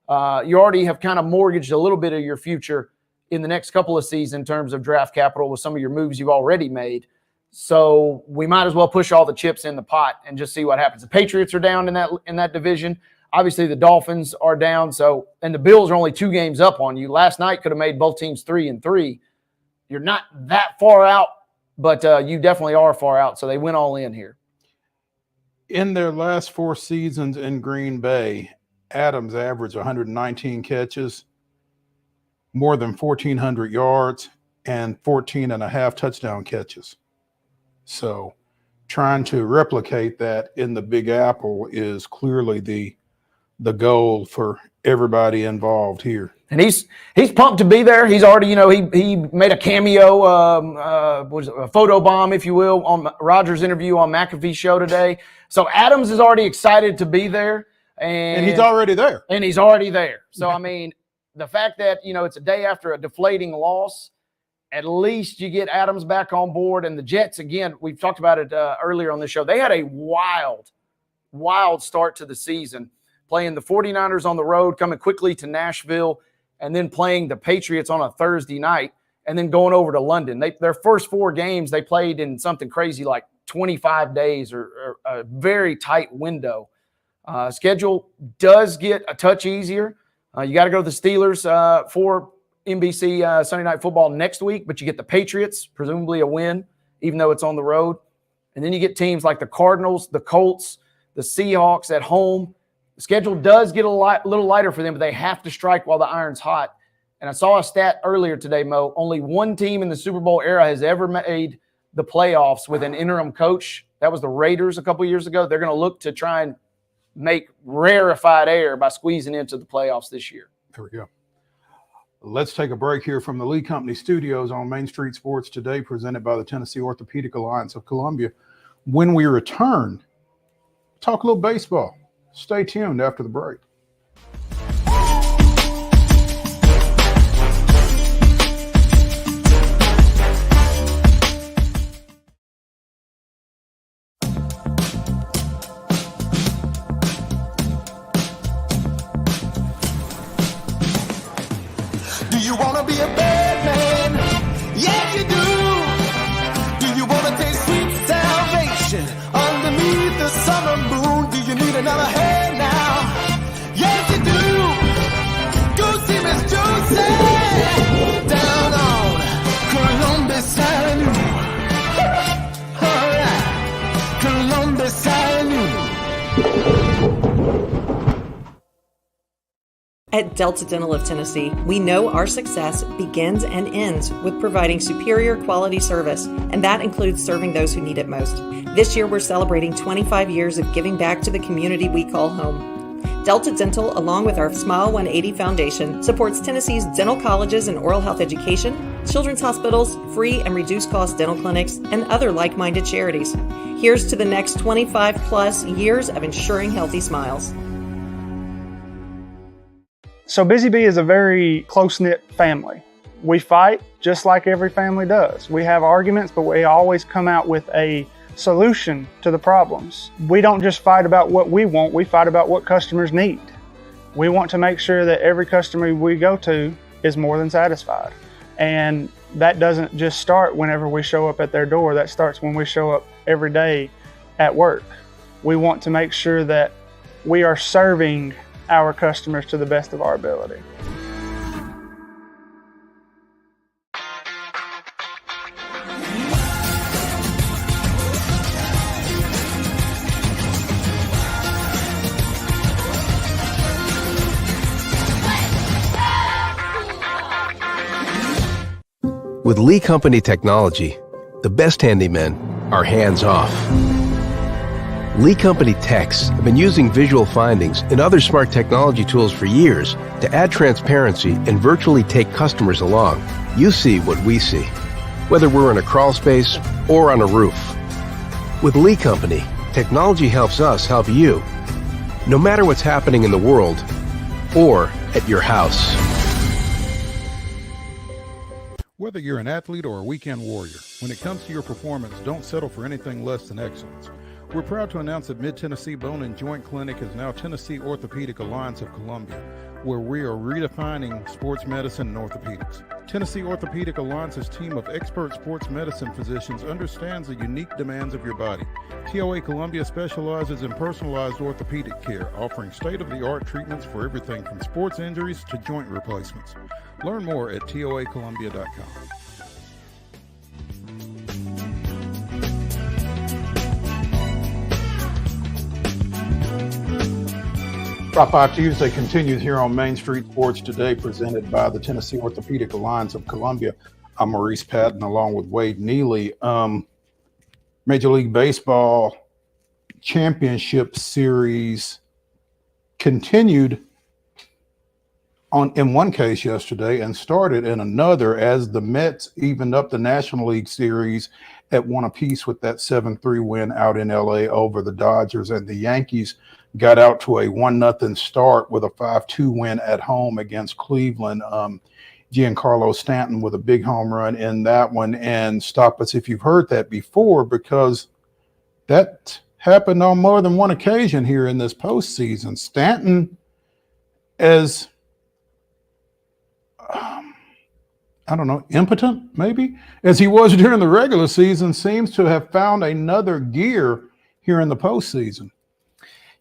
you already have kind of mortgaged a little bit of your future in the next couple of seasons in terms of draft capital with some of your moves you've already made. So we might as well push all the chips in the pot and just see what happens. The Patriots are down in that division. Obviously, the Dolphins are down. And the Bills are only 2 games up on you. Last night could have made both teams 3-3. You're not that far out, but you definitely are far out. So they went all in here.
In their last 4 seasons in Green Bay, Adams averaged 119 catches, more than 1,400 yards, and 14.5 touchdown catches. So trying to replicate that in the Big Apple is clearly the goal for everybody involved here.
And he's pumped to be there. He's already, he made a cameo, a photo bomb, if you will, on Rodgers' interview on McAfee's show today. So Adams is already excited to be there. And
he's already there.
So, I mean, the fact that, it's a day after a deflating loss, at least you get Adams back on board. And the Jets, again, we've talked about it earlier on the show. They had a wild start to the season, playing the 49ers on the road, coming quickly to Nashville, and then playing the Patriots on a Thursday night, and then going over to London. Their first 4 games they played in something crazy like 25 days or a very tight window. Schedule does get a touch easier. You got to go to the Steelers for NBC Sunday Night Football next week, but you get the Patriots, presumably a win, even though it's on the road. And then you get teams like the Cardinals, the Colts, the Seahawks at home. The schedule does get a little lighter for them, but they have to strike while the iron's hot. And I saw a stat earlier today, Mo. Only one team in the Super Bowl era has ever made the playoffs with an interim coach. That was the Raiders a couple years ago. They're going to look to try and make rarefied air by squeezing into the playoffs this year.
There we go. Let's take a break here from the Lee Company studios on Main Street Sports Today, presented by the Tennessee Orthopedic Alliance of Columbia. When we return, talk a little baseball. Stay tuned after the break.
Do you want to be a bad man? Yes, you do. Do you want to taste sweet salvation underneath the summer moon? Do you need another hand now? Yes, you do. Go see Miss Josie down on Columbus Avenue. All right, Columbus Avenue.
At Delta Dental of Tennessee, we know our success begins and ends with providing superior quality service, and that includes serving those who need it most. This year, we're celebrating 25 years of giving back to the community we call home. Delta Dental, along with our Smile 180 Foundation, supports Tennessee's dental colleges and oral health education, children's hospitals, free and reduced cost dental clinics, and other like-minded charities. Here's to the next 25 plus years of ensuring healthy smiles.
So Busy Bee is a very close-knit family. We fight just like every family does. We have arguments, but we always come out with a solution to the problems. We don't just fight about what we want, we fight about what customers need. We want to make sure that every customer we go to is more than satisfied. And that doesn't just start whenever we show up at their door, that starts when we show up every day at work. We want to make sure that we are serving our customers to the best of our ability.
With Lee Company technology, the best handymen are hands-off. Lee Company techs have been using visual findings and other smart technology tools for years to add transparency and virtually take customers along. You see what we see, whether we're in a crawl space or on a roof. With Lee Company, technology helps us help you, no matter what's happening in the world or at your house.
Whether you're an athlete or a weekend warrior, when it comes to your performance, don't settle for anything less than excellence. We're proud to announce that Mid-Tennessee Bone and Joint Clinic is now Tennessee Orthopedic Alliance of Columbia, where we are redefining sports medicine and orthopedics. Tennessee Orthopedic Alliance's team of expert sports medicine physicians understands the unique demands of your body. TOA Columbia specializes in personalized orthopedic care, offering state-of-the-art treatments for everything from sports injuries to joint replacements. Learn more at toacolumbia.com.
Top 5 Tuesday continues here on Main Street Sports Today, presented by the Tennessee Orthopedic Alliance of Columbia. I'm Maurice Patton, along with Wade Neely. Major League Baseball Championship Series continued in one case yesterday and started in another as the Mets evened up the National League Series at 1 apiece with that 7-3 win out in LA over the Dodgers, and the Yankees got out to a 1-0 start with a 5-2 win at home against Cleveland. Giancarlo Stanton with a big home run in that one. And stop us if you've heard that before, because that happened on more than one occasion here in this postseason. Stanton, as I don't know, impotent maybe, as he was during the regular season, seems to have found another gear here in the postseason.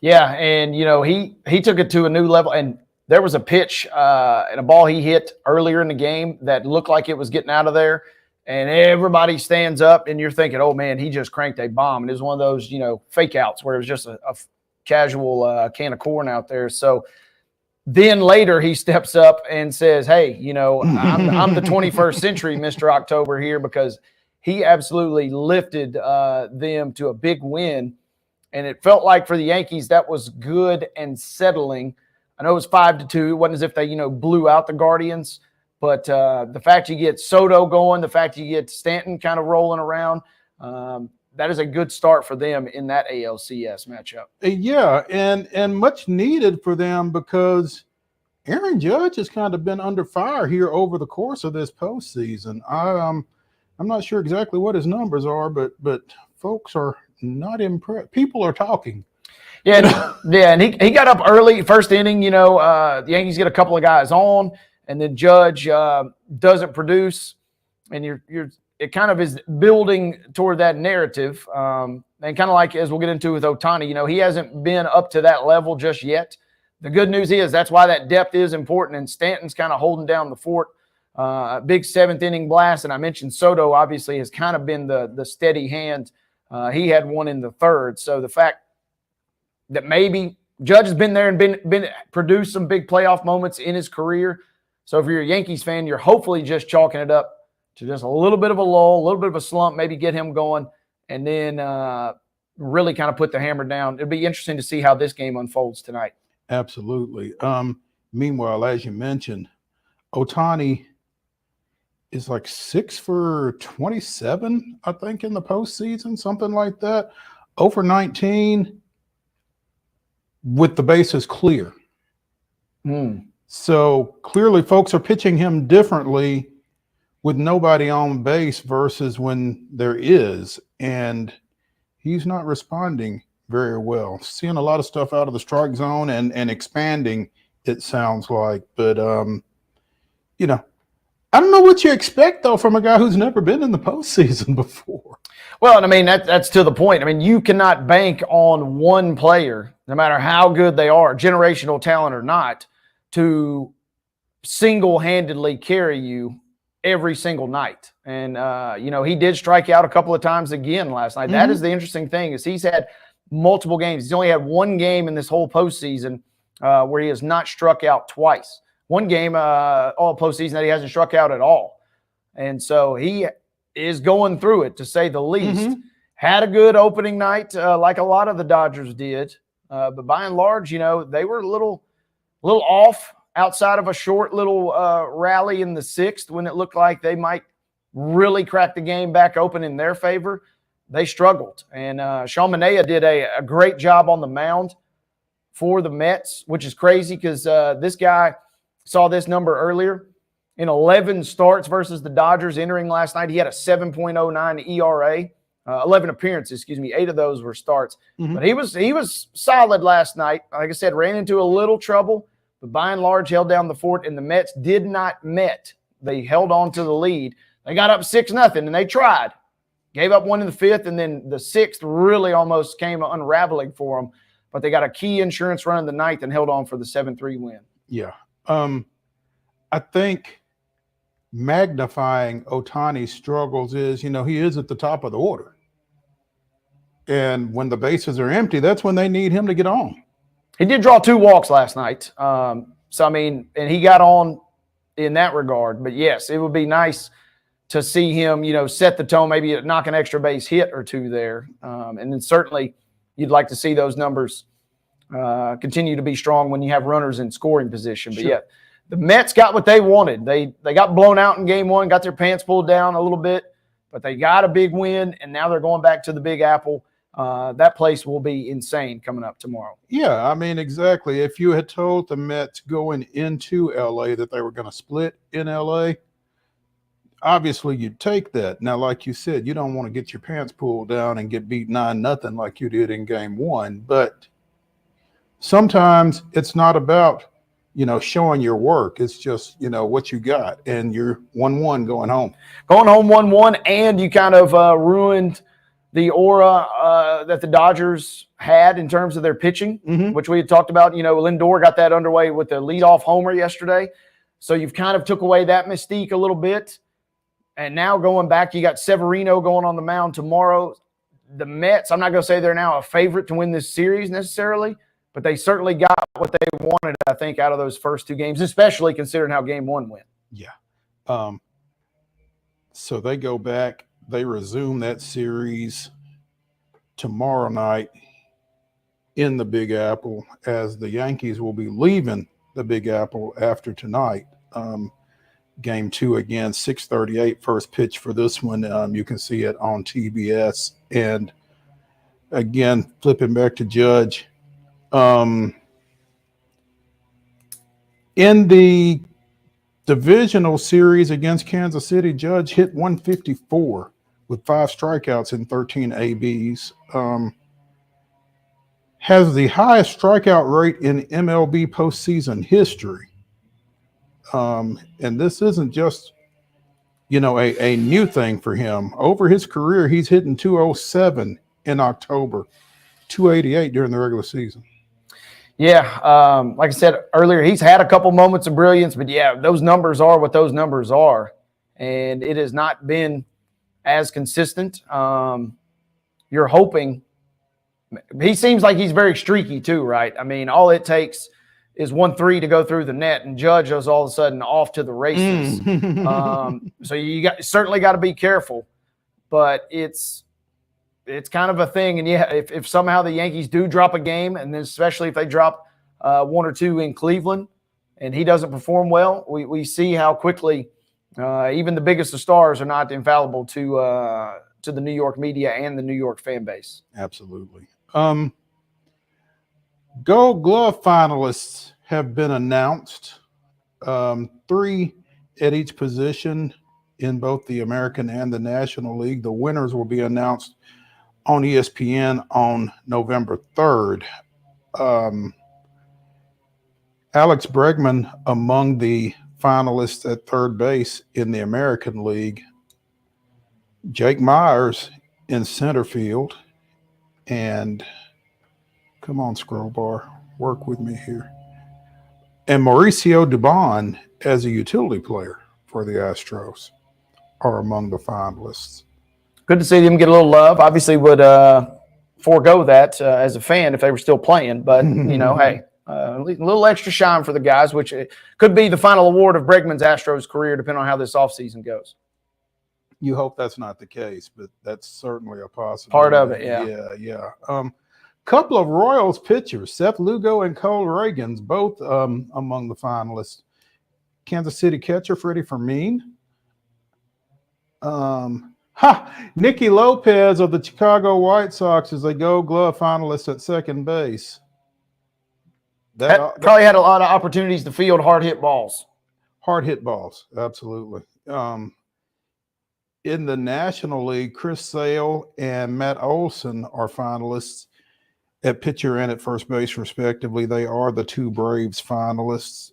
Yeah, and he took it to a new level. And there was a pitch and a ball he hit earlier in the game that looked like it was getting out of there, and everybody stands up, and you're thinking, oh man, he just cranked a bomb. And it was one of those fake outs where it was just a casual can of corn out there. So then later he steps up and says, hey, I'm the 21st century Mr. October here, because he absolutely lifted them to a big win. And it felt like for the Yankees, that was good and settling. I know it was 5-2. It wasn't as if they, blew out the Guardians. But the fact you get Soto going, the fact you get Stanton kind of rolling around, that is a good start for them in that ALCS matchup.
Yeah, and much needed for them, because Aaron Judge has kind of been under fire here over the course of this postseason. I'm not sure exactly what his numbers are, but folks are not impressed. People are talking.
Yeah, and he got up early, first inning. The Yankees get a couple of guys on, and then Judge doesn't produce, and it kind of is building toward that narrative. And kind of like as we'll get into with Ohtani, he hasn't been up to that level just yet. The good news is that's why that depth is important, and Stanton's kind of holding down the fort. Big 7th inning blast, and I mentioned Soto obviously has kind of been the steady hand. He had one in the 3rd. So the fact that maybe Judge has been there and been produced some big playoff moments in his career. So if you're a Yankees fan, you're hopefully just chalking it up to just a little bit of a lull, a little bit of a slump, maybe get him going, and then really kind of put the hammer down. It'll be interesting to see how this game unfolds tonight.
Absolutely. Meanwhile, as you mentioned, Ohtani is like 6 for 27, I think, in the postseason, something like that. 0 for 19 with the bases clear. So clearly folks are pitching him differently with nobody on base versus when there is, and he's not responding very well. Seeing a lot of stuff out of the strike zone and expanding, it sounds like. But, I don't know what you expect, though, from a guy who's never been in the postseason before.
Well, I mean, that's to the point. I mean, you cannot bank on one player, no matter how good they are, generational talent or not, to single-handedly carry you every single night. And, he did strike out a couple of times again last night. Mm-hmm. That is the interesting thing, is he's had multiple games. He's only had one game in this whole postseason where he has not struck out twice. One game all postseason that he hasn't struck out at all. And so he is going through it, to say the least. Mm-hmm. Had a good opening night like a lot of the Dodgers did. But by and large, they were a little off outside of a short little rally in the 6th when it looked like they might really crack the game back open in their favor. They struggled. And Sean Manaea did a great job on the mound for the Mets, which is crazy because this guy – saw this number earlier. In 11 starts versus the Dodgers entering last night, he had a 7.09 ERA. 11 appearances, 8 of those were starts. Mm-hmm. But he was solid last night. Like I said, ran into a little trouble, but by and large held down the fort, and the Mets did not met. They held on to the lead. They got up 6-0, and they tried. Gave up one in the 5th, and then the 6th really almost came unraveling for them. But they got a key insurance run in the 9th and held on for the 7-3 win.
Yeah. I think magnifying Ohtani's struggles is, he is at the top of the order. And when the bases are empty, that's when they need him to get on.
He did draw 2 walks last night. And he got on in that regard. But yes, it would be nice to see him, set the tone, maybe knock an extra base hit or 2 there. And then certainly you'd like to see those numbers continue to be strong when you have runners in scoring position. But yeah, the Mets got what they wanted. They got blown out in game 1, got their pants pulled down a little bit, but they got a big win, and now they're going back to the Big Apple. That place will be insane coming up tomorrow.
Yeah, I mean, exactly. If you had told the Mets going into LA that they were going to split in LA, obviously you'd take that. Now, like you said, you don't want to get your pants pulled down and get beat 9-0 like you did in game one. But sometimes it's not about, showing your work. It's just, what you got. And you're 1-1 going home.
Going home 1-1, and you kind of ruined the aura that the Dodgers had in terms of their pitching, which we had talked about. Lindor got that underway with the leadoff homer yesterday. So you've kind of took away that mystique a little bit. And now going back, you got Severino going on the mound tomorrow. The Mets, I'm not going to say they're now a favorite to win this series necessarily, but they certainly got what they wanted, I think, out of those first two games, especially considering how game one went.
Yeah. So they go back. They resume that series tomorrow night in the Big Apple, as the Yankees will be leaving the Big Apple after tonight. Game two again, 6:38 first pitch for this one. You can see it on TBS. And again, flipping back to Judge, in the divisional series against Kansas City, Judge hit 154 with 5 strikeouts and 13 ABs. Has the highest strikeout rate in MLB postseason history. And this isn't just, a new thing for him. Over his career, he's hitting 207 in October, 288 during the regular season.
Yeah, like I said earlier, he's had a couple moments of brilliance, but yeah, those numbers are what those numbers are. And it has not been as consistent. You're hoping – he seems like he's very streaky too, right? I mean, all it takes – is 1-3 to go through the net, and Judge is all of a sudden off to the races. So you certainly got to be careful, but it's kind of a thing. And yeah, if somehow the Yankees do drop a game, and then especially if they drop 1 or 2 in Cleveland, and he doesn't perform well, we see how quickly even the biggest of stars are not infallible to the New York media and the New York fan base.
Absolutely. Gold Glove finalists have been announced, 3 at each position in both the American and the National League. The winners will be announced on ESPN on November 3rd. Alex Bregman among the finalists at third base in the American League. Jake Myers in center field, and come on, scroll bar, work with me here. And Mauricio Dubon as a utility player for the Astros are among the finalists.
Good to see them get a little love. Obviously would forego that as a fan if they were still playing. But, hey, a little extra shine for the guys, which could be the final award of Bregman's Astros career, depending on how this offseason goes.
You hope that's not the case, but that's certainly a possibility.
Part of it, yeah.
Yeah. Couple of Royals pitchers, Seth Lugo and Cole Reagans, both among the finalists. Kansas City catcher Freddie Fermin. Nicky Lopez of the Chicago White Sox is a Gold Glove finalist at second base.
That probably had a lot of opportunities to field hard hit balls.
Hard hit balls, absolutely. In the National League, Chris Sale and Matt Olson are finalists at pitcher and at first base, respectively. They are the 2 Braves finalists.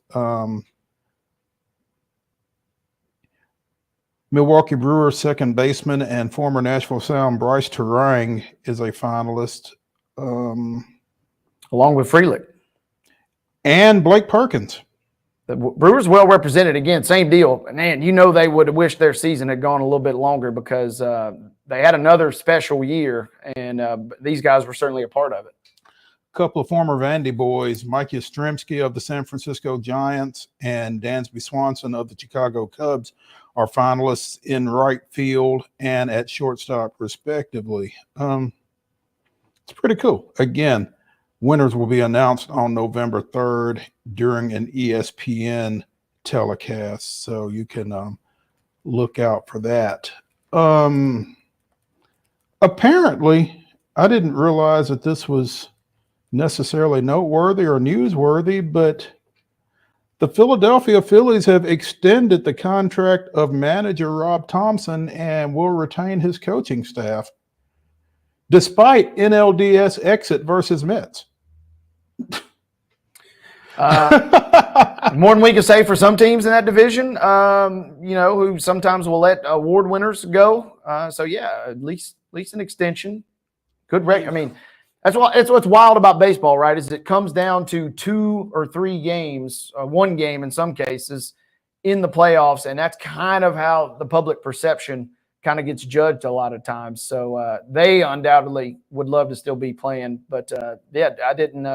Milwaukee Brewers second baseman and former Nashville Sound Bryce Terang is a finalist.
Along with Frelick.
And Blake Perkins.
The Brewers well represented. Again, same deal. Man, they would have wished their season had gone a little bit longer because they had another special year, and these guys were certainly a part of it.
A couple of former Vandy boys, Mike Yastrzemski of the San Francisco Giants and Dansby Swanson of the Chicago Cubs, are finalists in right field and at shortstop, respectively. It's pretty cool. Again, winners will be announced on November 3rd during an ESPN telecast, so you can look out for that. Apparently, I didn't realize that this was necessarily noteworthy or newsworthy, but the Philadelphia Phillies have extended the contract of manager Rob Thompson and will retain his coaching staff despite NLDS exit versus Mets.
More than we can say for some teams in that division, who sometimes will let award winners go. So yeah, at least an extension. Good rate. I mean, that's what's wild about baseball, right? Is it comes down to 2 or 3 games, 1 game in some cases, in the playoffs, and that's kind of how the public perception kind of gets judged a lot of times. So they undoubtedly would love to still be playing, but I didn't.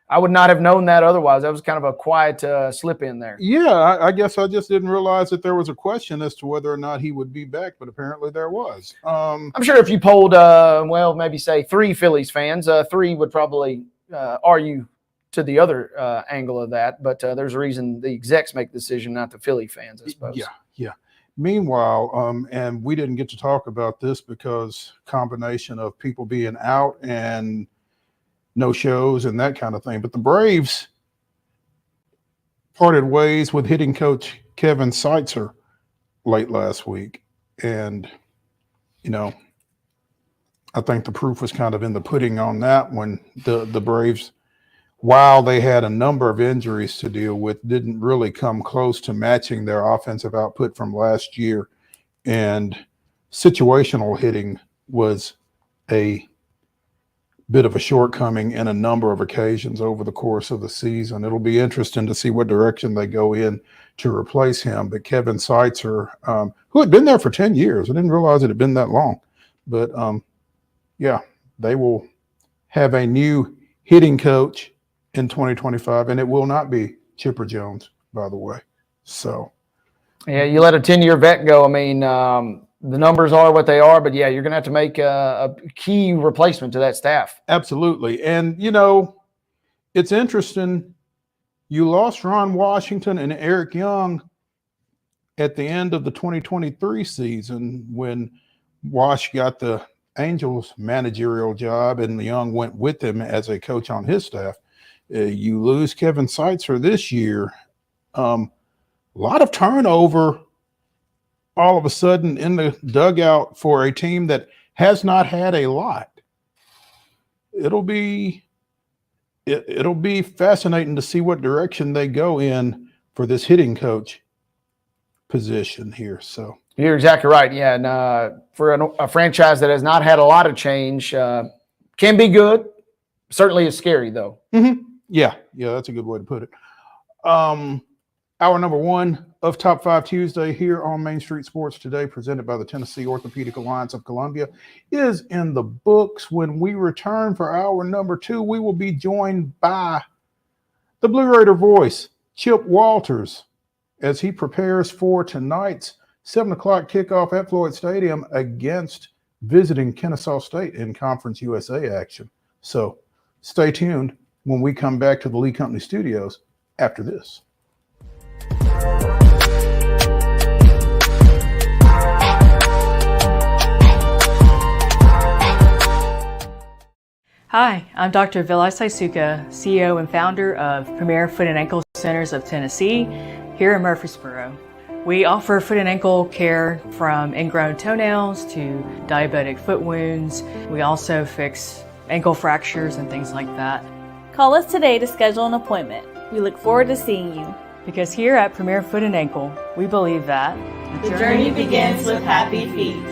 I would not have known that otherwise. That was kind of a quiet slip in there.
Yeah, I guess I just didn't realize that there was a question as to whether or not he would be back, but apparently there was.
I'm sure if you polled, maybe say 3 Phillies fans, 3 would probably argue to the other angle of that. But there's a reason the execs make the decision, not the Philly fans, I suppose.
Yeah. Meanwhile, and we didn't get to talk about this because combination of people being out and no shows and that kind of thing. But the Braves parted ways with hitting coach Kevin Seitzer late last week. And, I think the proof was kind of in the pudding on that when the Braves, while they had a number of injuries to deal with, didn't really come close to matching their offensive output from last year. And situational hitting was a bit of a shortcoming in a number of occasions over the course of the season. It'll be interesting to see what direction they go in to replace him. But Kevin Seitzer, who had been there for 10 years, I didn't realize it had been that long. But they will have a new hitting coach in 2025, and it will not be Chipper Jones, by the way. So,
yeah, you let a 10-year vet go. I mean, the numbers are what they are, but yeah, you're going to have to make a key replacement to that staff.
Absolutely. And, it's interesting. You lost Ron Washington and Eric Young at the end of the 2023 season when Wash got the Angels managerial job and Young went with him as a coach on his staff. You lose Kevin Seitzer this year. A lot of turnover all of a sudden in the dugout for a team that has not had a lot. It'll be fascinating to see what direction they go in for this hitting coach position here. So
you're exactly right. Yeah, and for a franchise that has not had a lot of change, can be good. Certainly is scary though.
Mm-hmm. Yeah, that's a good way to put it. Hour number 1 of Top 5 Tuesday here on Main Street Sports Today, presented by the Tennessee Orthopedic Alliance of Columbia, is in the books. When we return for hour number 2, we will be joined by the Blue Raider voice, Chip Walters, as he prepares for tonight's 7 o'clock kickoff at Floyd Stadium against visiting Kennesaw State in Conference USA action. So stay tuned when we come back to the Lee Company studios after this.
Hi, I'm Dr. Vilay Saisuka, CEO and founder of Premier Foot and Ankle Centers of Tennessee here in Murfreesboro. We offer foot and ankle care from ingrown toenails to diabetic foot wounds. We also fix ankle fractures and things like that.
Call us today to schedule an appointment. We look forward to seeing you.
Because here at Premier Foot and Ankle, we believe that
the journey begins with happy feet.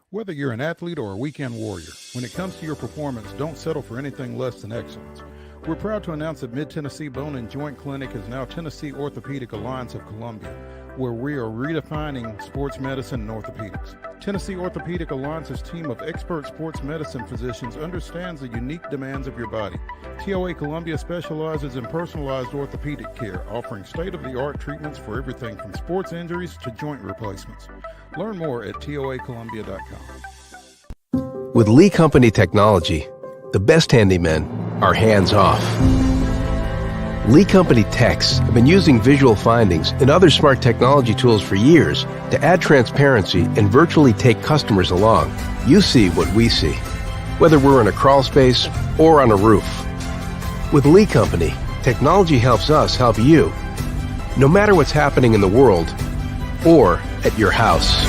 Whether you're an athlete or a weekend warrior, when it comes to your performance, don't settle for anything less than excellence. We're proud to announce that Mid-Tennessee Bone and Joint Clinic is now Tennessee Orthopedic Alliance of Columbia, where we are redefining sports medicine and orthopedics. Tennessee Orthopedic Alliance's team of expert sports medicine physicians understands the unique demands of your body. TOA Columbia specializes in personalized orthopedic care, offering state-of-the-art treatments for everything from sports injuries to joint replacements. Learn more at toacolumbia.com.
With Lee Company technology, the best handymen are hands-off. Lee Company techs have been using visual findings and other smart technology tools for years to add transparency and virtually take customers along. You see what we see, whether we're in a crawl space or on a roof. With Lee Company, technology helps us help you, no matter what's happening in the world or at your house.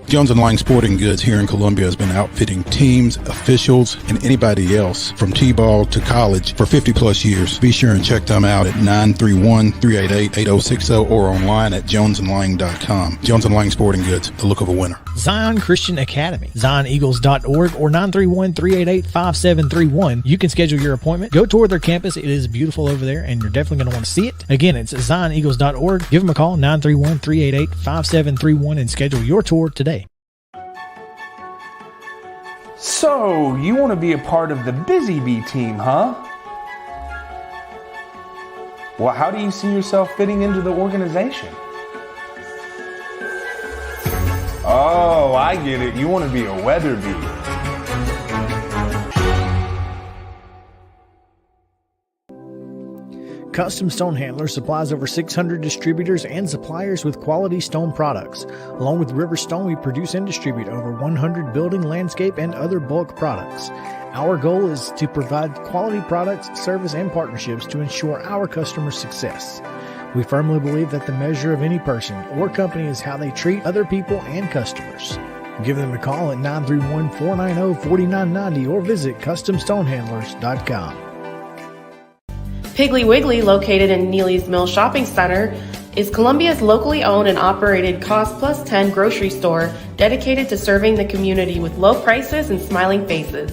Jones & Lang Sporting Goods here in Columbia has been outfitting teams, officials, and anybody else from T-ball to college for 50 plus years. Be sure and check them out at 931-388-8060 or online at jonesandlang.com. Jones & Lang Sporting Goods, the look of a winner.
Zion Christian Academy, zioneagles.org or 931-388-5731. You can schedule your appointment. Go tour their campus. It is beautiful over there, and you're definitely going to want to see it. Again, it's zioneagles.org. Give them a call, 931-388-5731, and schedule your tour today.
So, you want to be a part of the Busy Bee team, huh? Well, how do you see yourself fitting into the organization? Oh, I get it. You want to be a weather bee.
Custom Stone Handlers supplies over 600 distributors and suppliers with quality stone products. Along with River Stone, we produce and distribute over 100 building, landscape, and other bulk products. Our goal is to provide quality products, service, and partnerships to ensure our customers' success. We firmly believe that the measure of any person or company is how they treat other people and customers. Give them a call at 931-490-4990 or visit CustomStonehandlers.com.
Piggly Wiggly, located in Neely's Mill Shopping Center, is Columbia's locally owned and operated Cost Plus 10 grocery store dedicated to serving the community with low prices and smiling faces.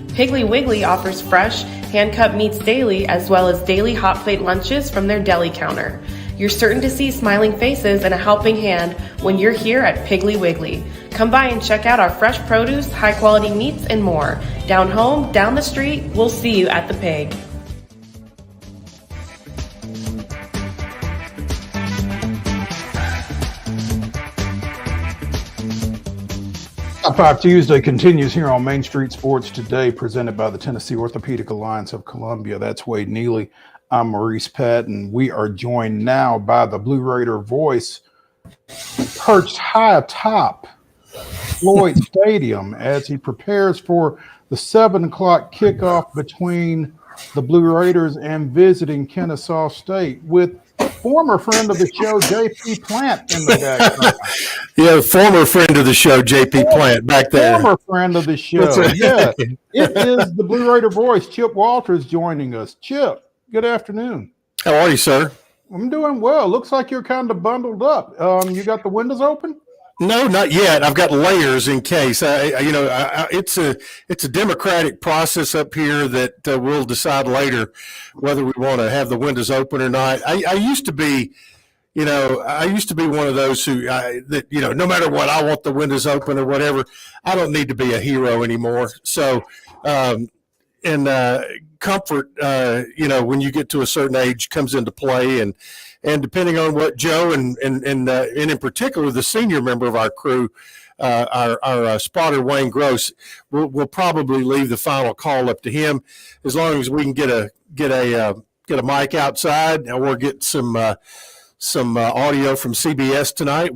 Piggly Wiggly offers fresh, hand-cut meats daily as well as daily hot plate lunches from their deli counter. You're certain to see smiling faces and a helping hand when you're here at Piggly Wiggly. Come by and check out our fresh produce, high-quality meats, and more. Down home, down the street, we'll see you at the Pig.
Top 5 Tuesday continues here on Main Street Sports Today, presented by the Tennessee Orthopedic Alliance of Columbia. That's Wade Neely. I'm Maurice Patton. We are joined now by the Blue Raider voice, perched high atop Floyd Stadium as he prepares for the 7 o'clock kickoff between the Blue Raiders and visiting Kennesaw State, with former friend of the show, J.P. Plant, in the background.
Yeah, former friend of the show, J.P. Plant, back there.
Former friend of the show.
Right.
Yeah, it is the Blue Raider voice, Chip Walters, joining us. Chip, good afternoon.
How are you, sir?
I'm doing well. Looks like you're kind of bundled up. You got the windows open?
No, not yet. I've got layers in case. It's a democratic process up here that we'll decide later whether we want to have the windows open or not. I used to be, one of those who no matter what, I want the windows open or whatever. I don't need to be a hero anymore. So, comfort, when you get to a certain age, comes into play, and depending on what Joe and in particular the senior member of our crew, our spotter Wayne Gross, will probably leave the final call up to him. As long as we can get a mic outside or get some audio from CBS tonight,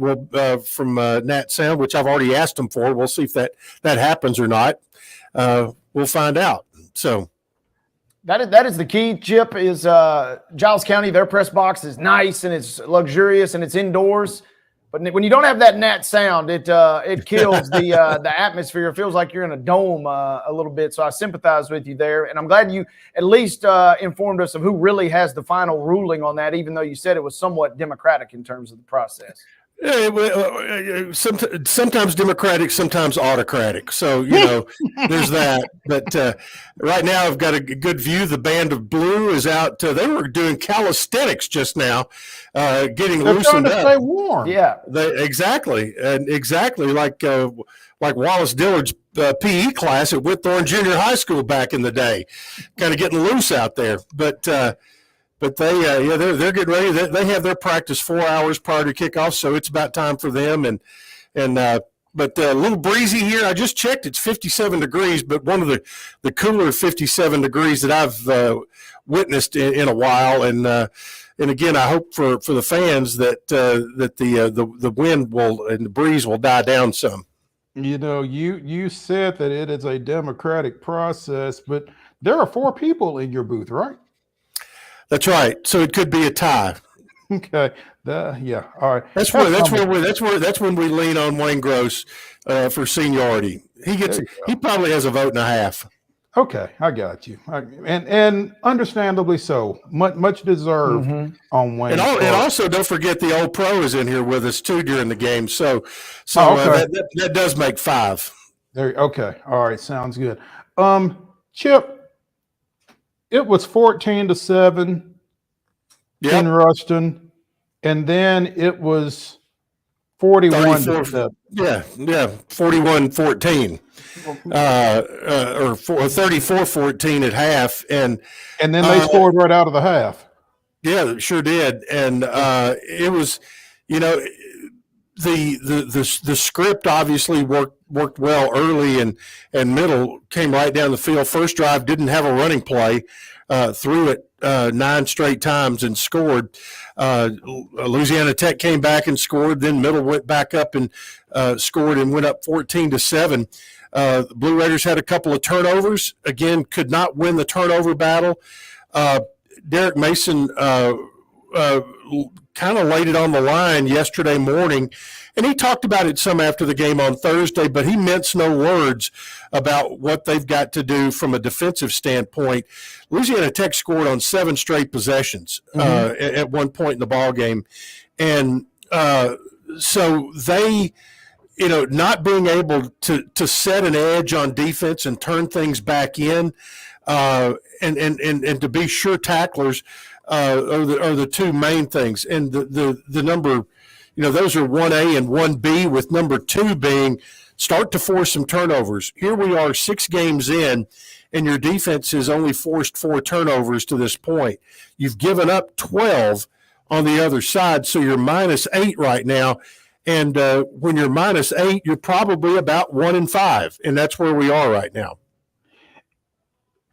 from Nat Sound, which I've already asked them for. We'll see if that happens or not. We'll find out. So.
That is the key, Chip, is Giles County, their press box is nice and it's luxurious and it's indoors. But when you don't have that Nat Sound, it kills the atmosphere. It feels like you're in a dome a little bit. So I sympathize with you there. And I'm glad you at least informed us of who really has the final ruling on that, even though you said it was somewhat democratic in terms of the process.
Sometimes democratic, sometimes autocratic. So, there's that. But right now I've got a good view. The band of Blue is out. They were doing calisthenics just now, getting loosened up.
They're trying to stay warm.
Yeah.
Exactly like Wallace Dillard's PE class at Whitthorne Junior High School back in the day, kind of getting loose out there. But they're getting ready. They have their practice 4 hours prior to kickoff, so it's about time for them. And but a little breezy here. I just checked; it's 57 degrees, but one of the cooler 57 degrees that I've witnessed in a while. And again, I hope for the fans that the wind will and the breeze will die down some.
You know, you said that it is a democratic process, but there are 4 people in your booth, right?
That's right. So it could be a tie.
Okay. Yeah. All right.
That's when we lean on Wayne Gross for seniority. He probably has a vote and a half.
Okay, I got you. And understandably so. Much deserved on Wayne.
And also don't forget the old pro is in here with us too during the game. So
okay.
That does make 5.
Okay. All right. Sounds good. Chip, it was 14-7 in Ruston, and then it was 41-7.
Yeah, 41-14. Or 34-14 at half, and
then they scored right out of the half.
Yeah, it sure did, and it was, the script obviously worked well early, and middle came right down the field. First drive didn't have a running play, threw it 9 straight times and scored. Louisiana Tech came back and scored. Then middle went back up and scored and went up 14-7. The Blue Raiders had a couple of turnovers. Again, could not win the turnover battle. Derek Mason kind of laid it on the line yesterday morning, and he talked about it some after the game on Thursday, but he minced no words about what they've got to do from a defensive standpoint. Louisiana Tech scored on 7 straight possessions at one point in the ball game, and so they – not being able to set an edge on defense and turn things back in, and to be sure tacklers are the 2 main things. And the number, those are 1A and 1B, with number 2 being start to force some turnovers. Here we are 6 games in, and your defense has only forced 4 turnovers to this point. You've given up 12 on the other side, so you're -8 right now. And when you're -8, you're probably about 1-5, and that's where we are right now.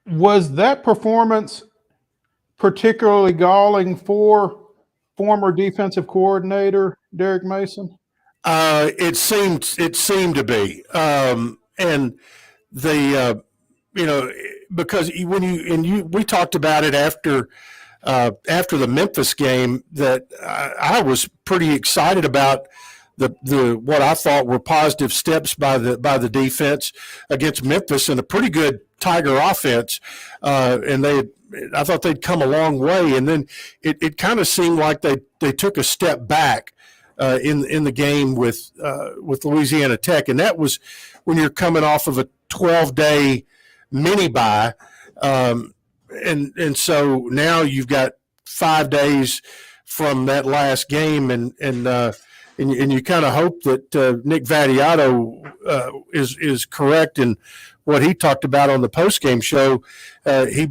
Was that performance particularly galling for former defensive coordinator Derek Mason?
It seemed to be, and because we talked about it after the Memphis game that I was pretty excited about. The what I thought were positive steps by the defense against Memphis and a pretty good Tiger offense, and I thought they'd come a long way, and then it kind of seemed like they took a step back in the game with Louisiana Tech, and that was when you're coming off of a 12-day mini bye, and so now you've got 5 days from that last game, and you kind of hope that Nick Vattiato is correct in what he talked about on the postgame show. He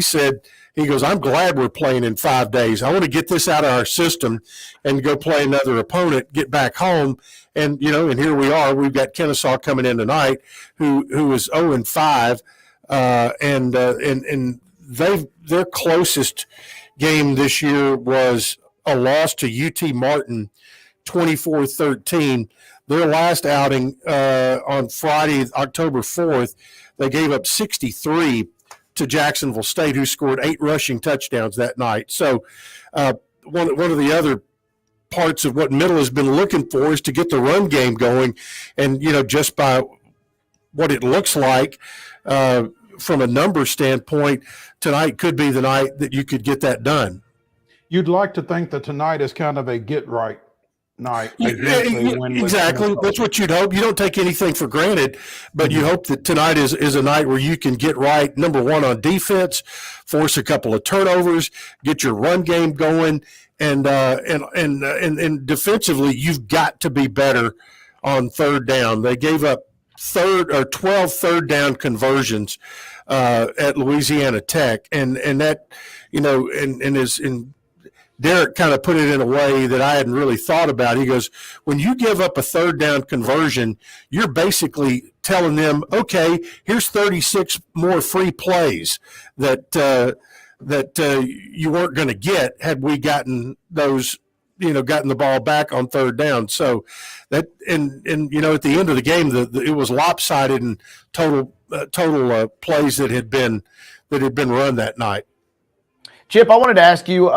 said, he goes, I'm glad we're playing in 5 days. I want to get this out of our system and go play another opponent, get back home. And, and here we are. We've got Kennesaw coming in tonight who is 0-5. And their closest game this year was a loss to UT Martin, 24-13. Their last outing on Friday, October 4th, they gave up 63 to Jacksonville State, who scored 8 rushing touchdowns that night. So one of the other parts of what Middle has been looking for is to get the run game going. And, just by what it looks like from a number standpoint, tonight could be the night that you could get that done.
You'd like to think that tonight is kind of a get-right night.
Exactly. That's what you'd hope. You don't take anything for granted, but you hope that tonight is a night where you can get right, number one, on defense, force a couple of turnovers, get your run game going, and defensively, you've got to be better on third down. They gave up 12 third down conversions at Louisiana Tech, and that, and is in Derek kind of put it in a way that I hadn't really thought about. He goes, when you give up a third down conversion, you're basically telling them, okay, here's 36 more free plays that you weren't going to get had we gotten those, gotten the ball back on third down. So that, and at the end of the game, it was lopsided in total plays that had been run that night.
Chip, I wanted to ask you,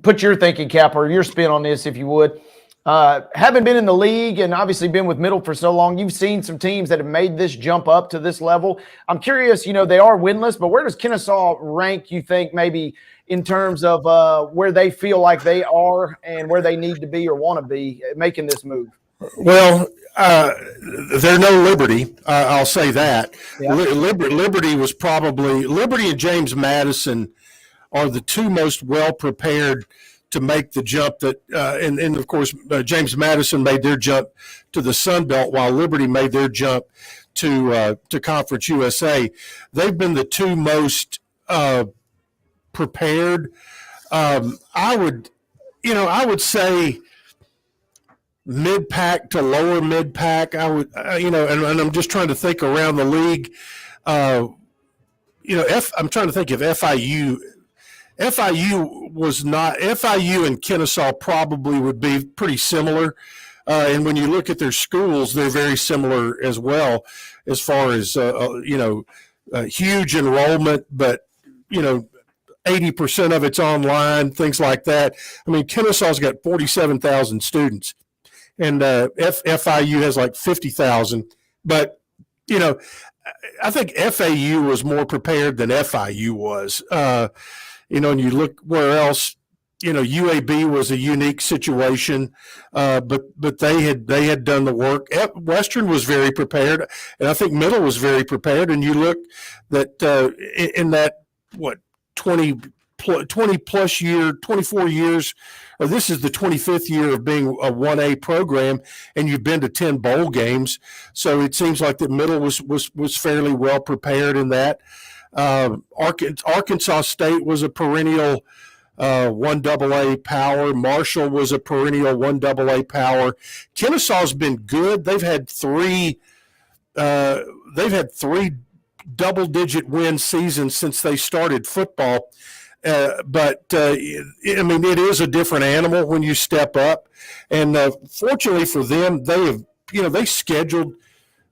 put your thinking cap or your spin on this, if you would. Having been in the league and obviously been with Middle for so long, you've seen some teams that have made this jump up to this level. I'm curious, they are winless, but where does Kennesaw rank, you think, maybe in terms of where they feel like they are and where they need to be or want to be making this move?
Well, they're no Liberty. I'll say that. Yeah. Liberty was probably – Liberty and James Madison are the two most well-prepared to make the jump that and of course, James Madison made their jump to the Sun Belt while Liberty made their jump to Conference USA. They've been the two most prepared. I would say mid-pack to lower mid-pack. I would, and I'm just trying to think around the league. I'm trying to think if FIU and Kennesaw probably would be pretty similar. And when you look at their schools, they're very similar as well, as far as, huge enrollment, but, 80% of it's online, things like that. I mean, Kennesaw's got 47,000 students. And FIU has like 50,000. But, I think FAU was more prepared than FIU was. And you look where else, UAB was a unique situation, but they had done the work. Western was very prepared, and I think Middle was very prepared. And you look that in that, 20 plus year, 24 years, or this is the 25th year of being a 1A program, and you've been to 10 bowl games. So it seems like the Middle was fairly well prepared in that. Arkansas State was a perennial 1AA power. Marshall was a perennial 1AA power. Kennesaw's been good. They've had three double-digit win seasons since they started football. But it is a different animal when you step up. And fortunately for them, they scheduled,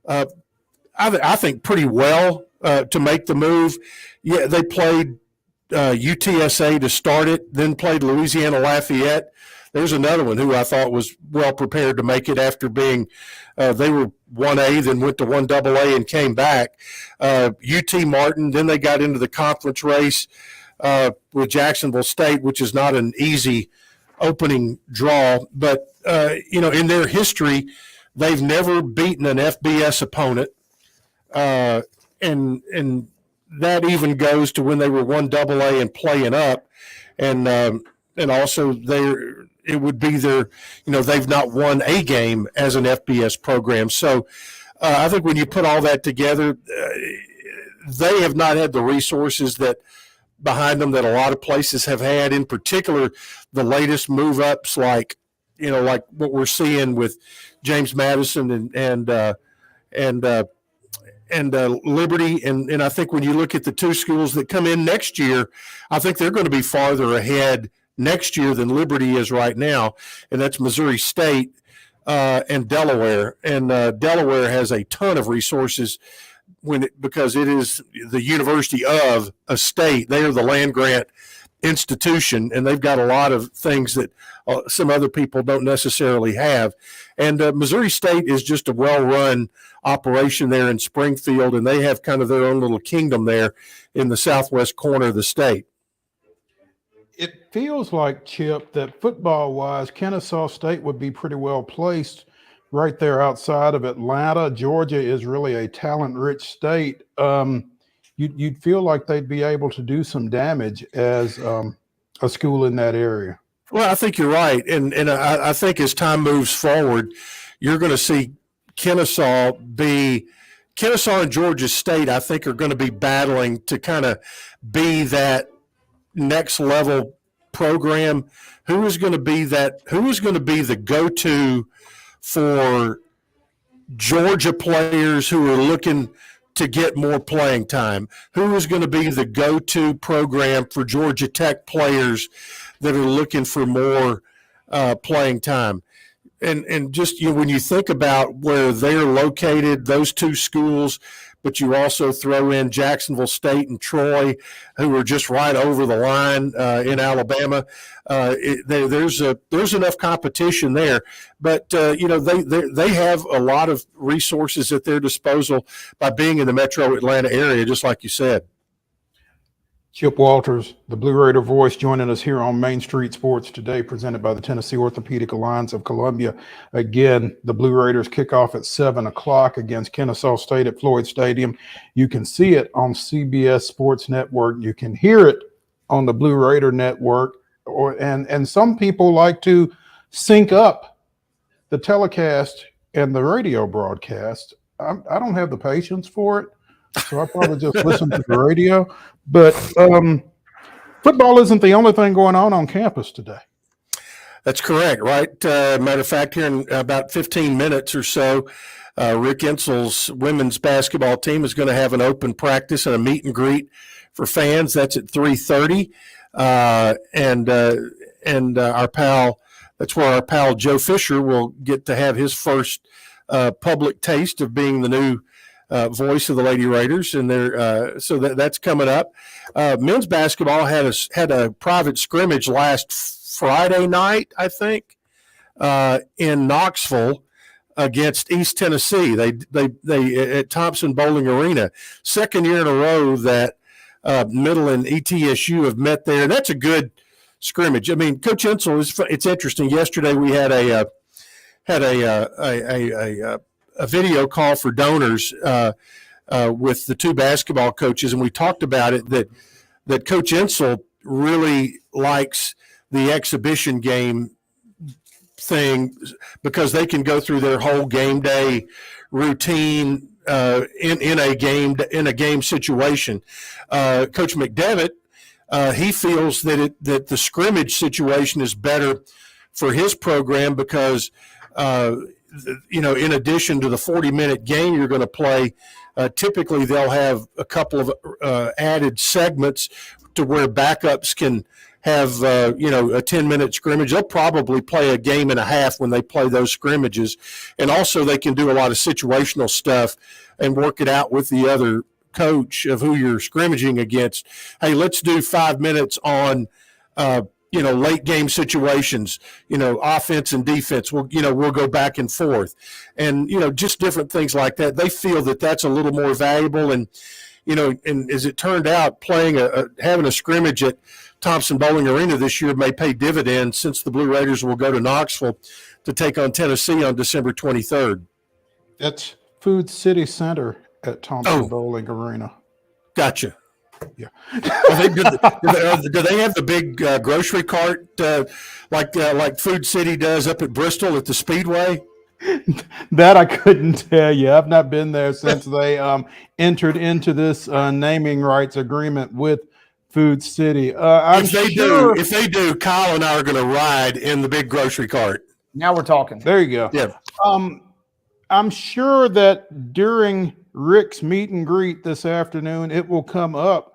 I think, pretty well to make the move. Yeah, they played UTSA to start it, then played Louisiana Lafayette. There's another one who I thought was well prepared to make it after being they were 1A, then went to 1AA and came back. UT Martin, then they got into the conference race with Jacksonville State, which is not an easy opening draw. But, in their history, they've never beaten an FBS opponent. And that even goes to when they were 1AA and playing up. And also it would be they've not won a game as an FBS program. So I think when you put all that together, they have not had the resources that behind them that a lot of places have had, in particular, the latest move ups like what we're seeing with James Madison and Liberty. And I think when you look at the two schools that come in next year, I think they're going to be farther ahead next year than Liberty is right now. And that's Missouri State and Delaware. And Delaware has a ton of resources because it is the University of a state. They are the land grant institution, and they've got a lot of things that some other people don't necessarily have. And Missouri State is just a well-run operation there in Springfield, and they have kind of their own little kingdom there in the southwest corner of the state.
It feels like, Chip, that football-wise, Kennesaw State would be pretty well placed right there outside of Atlanta. Georgia is really a talent-rich state. You'd feel like they'd be able to do some damage as a school in that area.
Well, I think you're right. And I think as time moves forward, you're going to see Kennesaw and Georgia State, I think, are going to be battling to kind of be that next level program, who is going to be the go-to for Georgia players who are looking to get more playing time? Who is going to be the go-to program for Georgia Tech players that are looking for more playing time? And just when you think about where they're located, those two schools, but you also throw in Jacksonville State and Troy, who are just right over the line in Alabama. There's enough competition there, but they have a lot of resources at their disposal by being in the Metro Atlanta area, just like you said.
Chip Walters, the Blue Raider voice, joining us here on Main Street Sports today, presented by the Tennessee Orthopedic Alliance of Columbia. Again, the Blue Raiders kick off at 7 o'clock against Kennesaw State at Floyd Stadium. You can see it on CBS Sports Network. You can hear it on the Blue Raider Network. And some people like to sync up the telecast and the radio broadcast. I don't have the patience for it, so I probably just listen to the radio. But football isn't the only thing going on campus today.
That's correct, right? Matter of fact, here in about 15 minutes or so, Rick Ensel's women's basketball team is going to have an open practice and a meet and greet for fans. That's at 3:30, and our pal, that's where our pal Joe Fisher will get to have his first public taste of being the new voice of the Lady Raiders, and so that's coming up. Men's basketball had a private scrimmage last Friday night, I think, in Knoxville against East Tennessee. They at Thompson Bowling Arena. Second year in a row that Middle and ETSU have met there. That's a good scrimmage. I mean, Coach Insel it's interesting. Yesterday we had a video call for donors with the two basketball coaches, and we talked about it that Coach Insel really likes the exhibition game thing because they can go through their whole game day routine in a game situation. Coach McDevitt, he feels that the scrimmage situation is better for his program because in addition to the 40-minute game you're going to play, typically they'll have a couple of added segments to where backups can have a 10-minute scrimmage. They'll probably play a game and a half when they play those scrimmages, and also they can do a lot of situational stuff and work it out with the other coach of who you're scrimmaging against. Hey, let's do 5 minutes on late game situations, offense and defense. We'll go back and forth, and just different things like that. They feel that that's a little more valuable, and as it turned out, having a scrimmage at Thompson Bowling Arena this year may pay dividends, since the Blue Raiders will go to Knoxville to take on Tennessee on December 23rd.
That's Food City Center at Thompson Bowling Arena.
Gotcha.
Yeah.
Do they have the big grocery cart like Food City does up at Bristol at the Speedway?
That I couldn't tell you. I've not been there since they entered into this naming rights agreement with Food City.
If they do, Kyle and I are going to ride in the big grocery cart.
Now we're talking.
There you go.
Yeah.
I'm sure that during Rick's meet and greet this afternoon, it will come up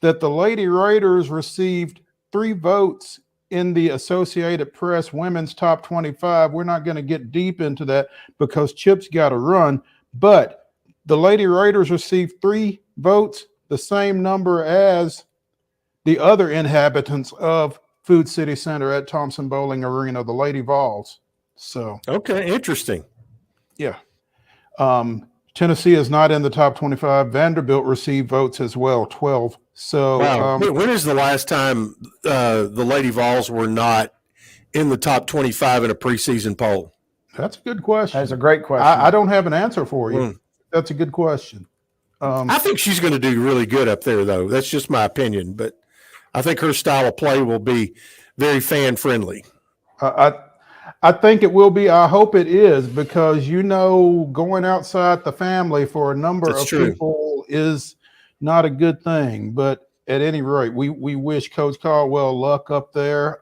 that the Lady Raiders received 3 votes in the Associated Press Women's Top 25. We're not going to get deep into that because Chip's got to run, but the Lady Raiders received 3 votes, the same number as the other inhabitants of Food City Center at Thompson Bowling Arena, the Lady Vols. So
okay, interesting.
Yeah. Tennessee is not in the top 25. Vanderbilt received votes as well, 12. So
wow. When is the last time the Lady Vols were not in the top 25 in a preseason poll?
That's a good question.
That's a great question.
I don't have an answer for you. That's a good question.
I think she's going to do really good up there, though. That's just my opinion, but I think her style of play will be very fan friendly.
I think it will be. I hope it is, because going outside the family for a number of people is not a good thing. But at any rate, we wish Coach Caldwell luck up there.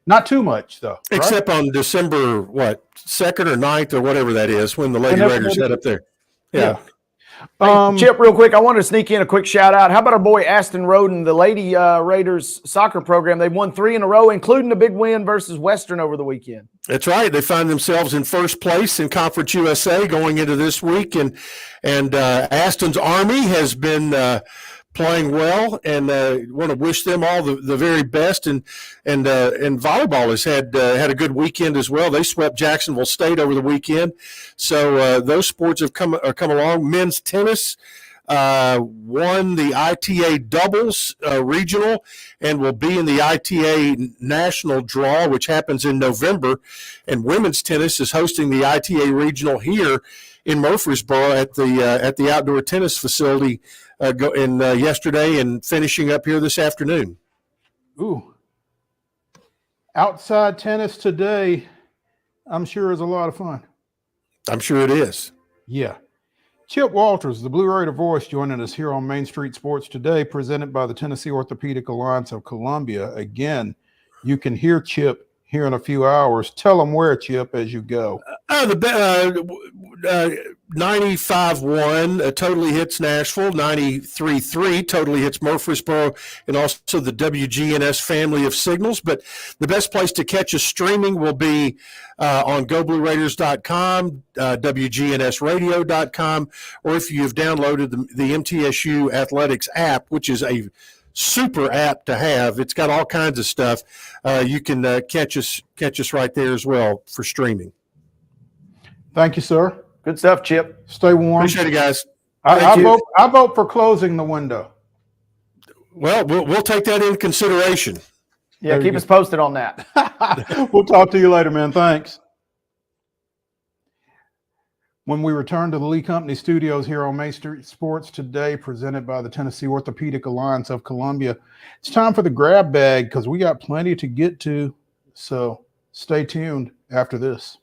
Not too much though, right?
Except on December 2nd or 9th or whatever that is when the Lady Raiders head up there. Yeah.
Hey, Chip, real quick, I wanted to sneak in a quick shout out. How about our boy Aston Roden, the Lady Raiders soccer program? They've won 3 in a row, including a big win versus Western over the weekend.
That's right. They find themselves in first place in Conference USA going into this week, and Aston's Army has been playing well, and want to wish them all the very best. And volleyball has had a good weekend as well. They swept Jacksonville State over the weekend, so those sports have come along. Men's tennis won the ITA doubles regional and will be in the ITA national draw, which happens in November. And women's tennis is hosting the ITA regional here in Murfreesboro at the outdoor tennis facility yesterday and finishing up here this afternoon.
Ooh. Outside tennis today, I'm sure is a lot of fun.
I'm sure it is.
Yeah. Chip Walters, the Blue Raider voice, joining us here on Main Street Sports Today, presented by the Tennessee Orthopedic Alliance of Columbia. Again, you can hear Chip here in a few hours. Tell them where, Chip, as you go.
95.1 totally hits Nashville, 93.3 totally hits Murfreesboro, and also the WGNS family of signals. But the best place to catch us streaming will be on GoBlueRaiders.com, WGNSradio.com, or if you've downloaded the MTSU Athletics app, which is a super app to have. It's got all kinds of stuff. You can catch us right there as well for streaming.
Thank you, sir.
Good stuff, Chip.
Stay warm.
Appreciate it, guys.
I vote for closing the window.
Well, we'll take that into consideration.
Yeah, keep us posted on that.
We'll talk to you later, man. Thanks. When we return to the Lee Company studios here on Main Street Sports Today, presented by the Tennessee Orthopedic Alliance of Columbia, it's time for the grab bag because we got plenty to get to. So stay tuned after this.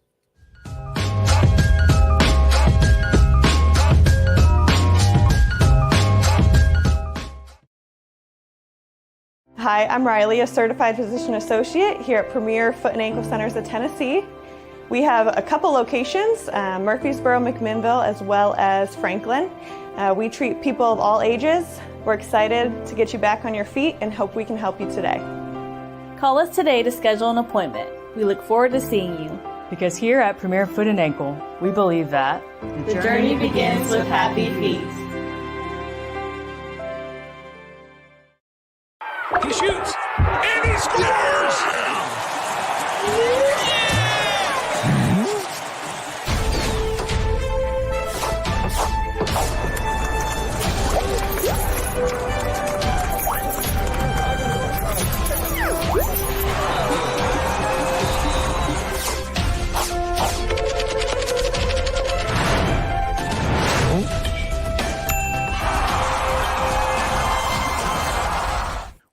Hi, I'm Riley, a certified physician associate here at Premier Foot and Ankle Centers of Tennessee. We have a couple locations, Murfreesboro, McMinnville, as well as Franklin. We treat people of all ages. We're excited to get you back on your feet and hope we can help you today.
Call us today to schedule an appointment. We look forward to seeing you.
Because here at Premier Foot and Ankle, we believe that
the journey begins with happy feet.
He shoots, and he scores!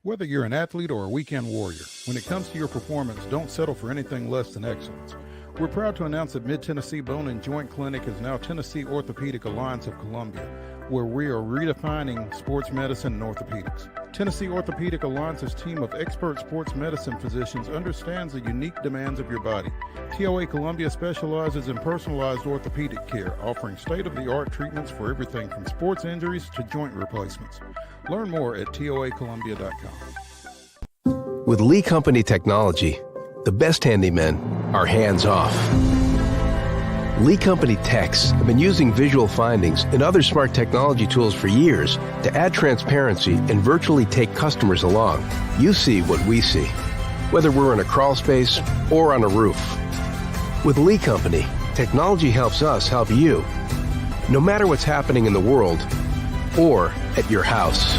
Whether you're an athlete or a weekend warrior, when it comes to your performance, don't settle for anything less than excellence. We're proud to announce that Mid-Tennessee Bone and Joint Clinic is now Tennessee Orthopedic Alliance of Columbia, where we are redefining sports medicine and orthopedics. Tennessee Orthopedic Alliance's team of expert sports medicine physicians understands the unique demands of your body. TOA Columbia specializes in personalized orthopedic care, offering state-of-the-art treatments for everything from sports injuries to joint replacements. Learn more at toacolumbia.com.
With Lee Company technology, the best handymen are hands-off. Lee Company techs have been using visual findings and other smart technology tools for years to add transparency and virtually take customers along. You see what we see, whether we're in a crawl space or on a roof. With Lee Company, technology helps us help you, no matter what's happening in the world or at your house.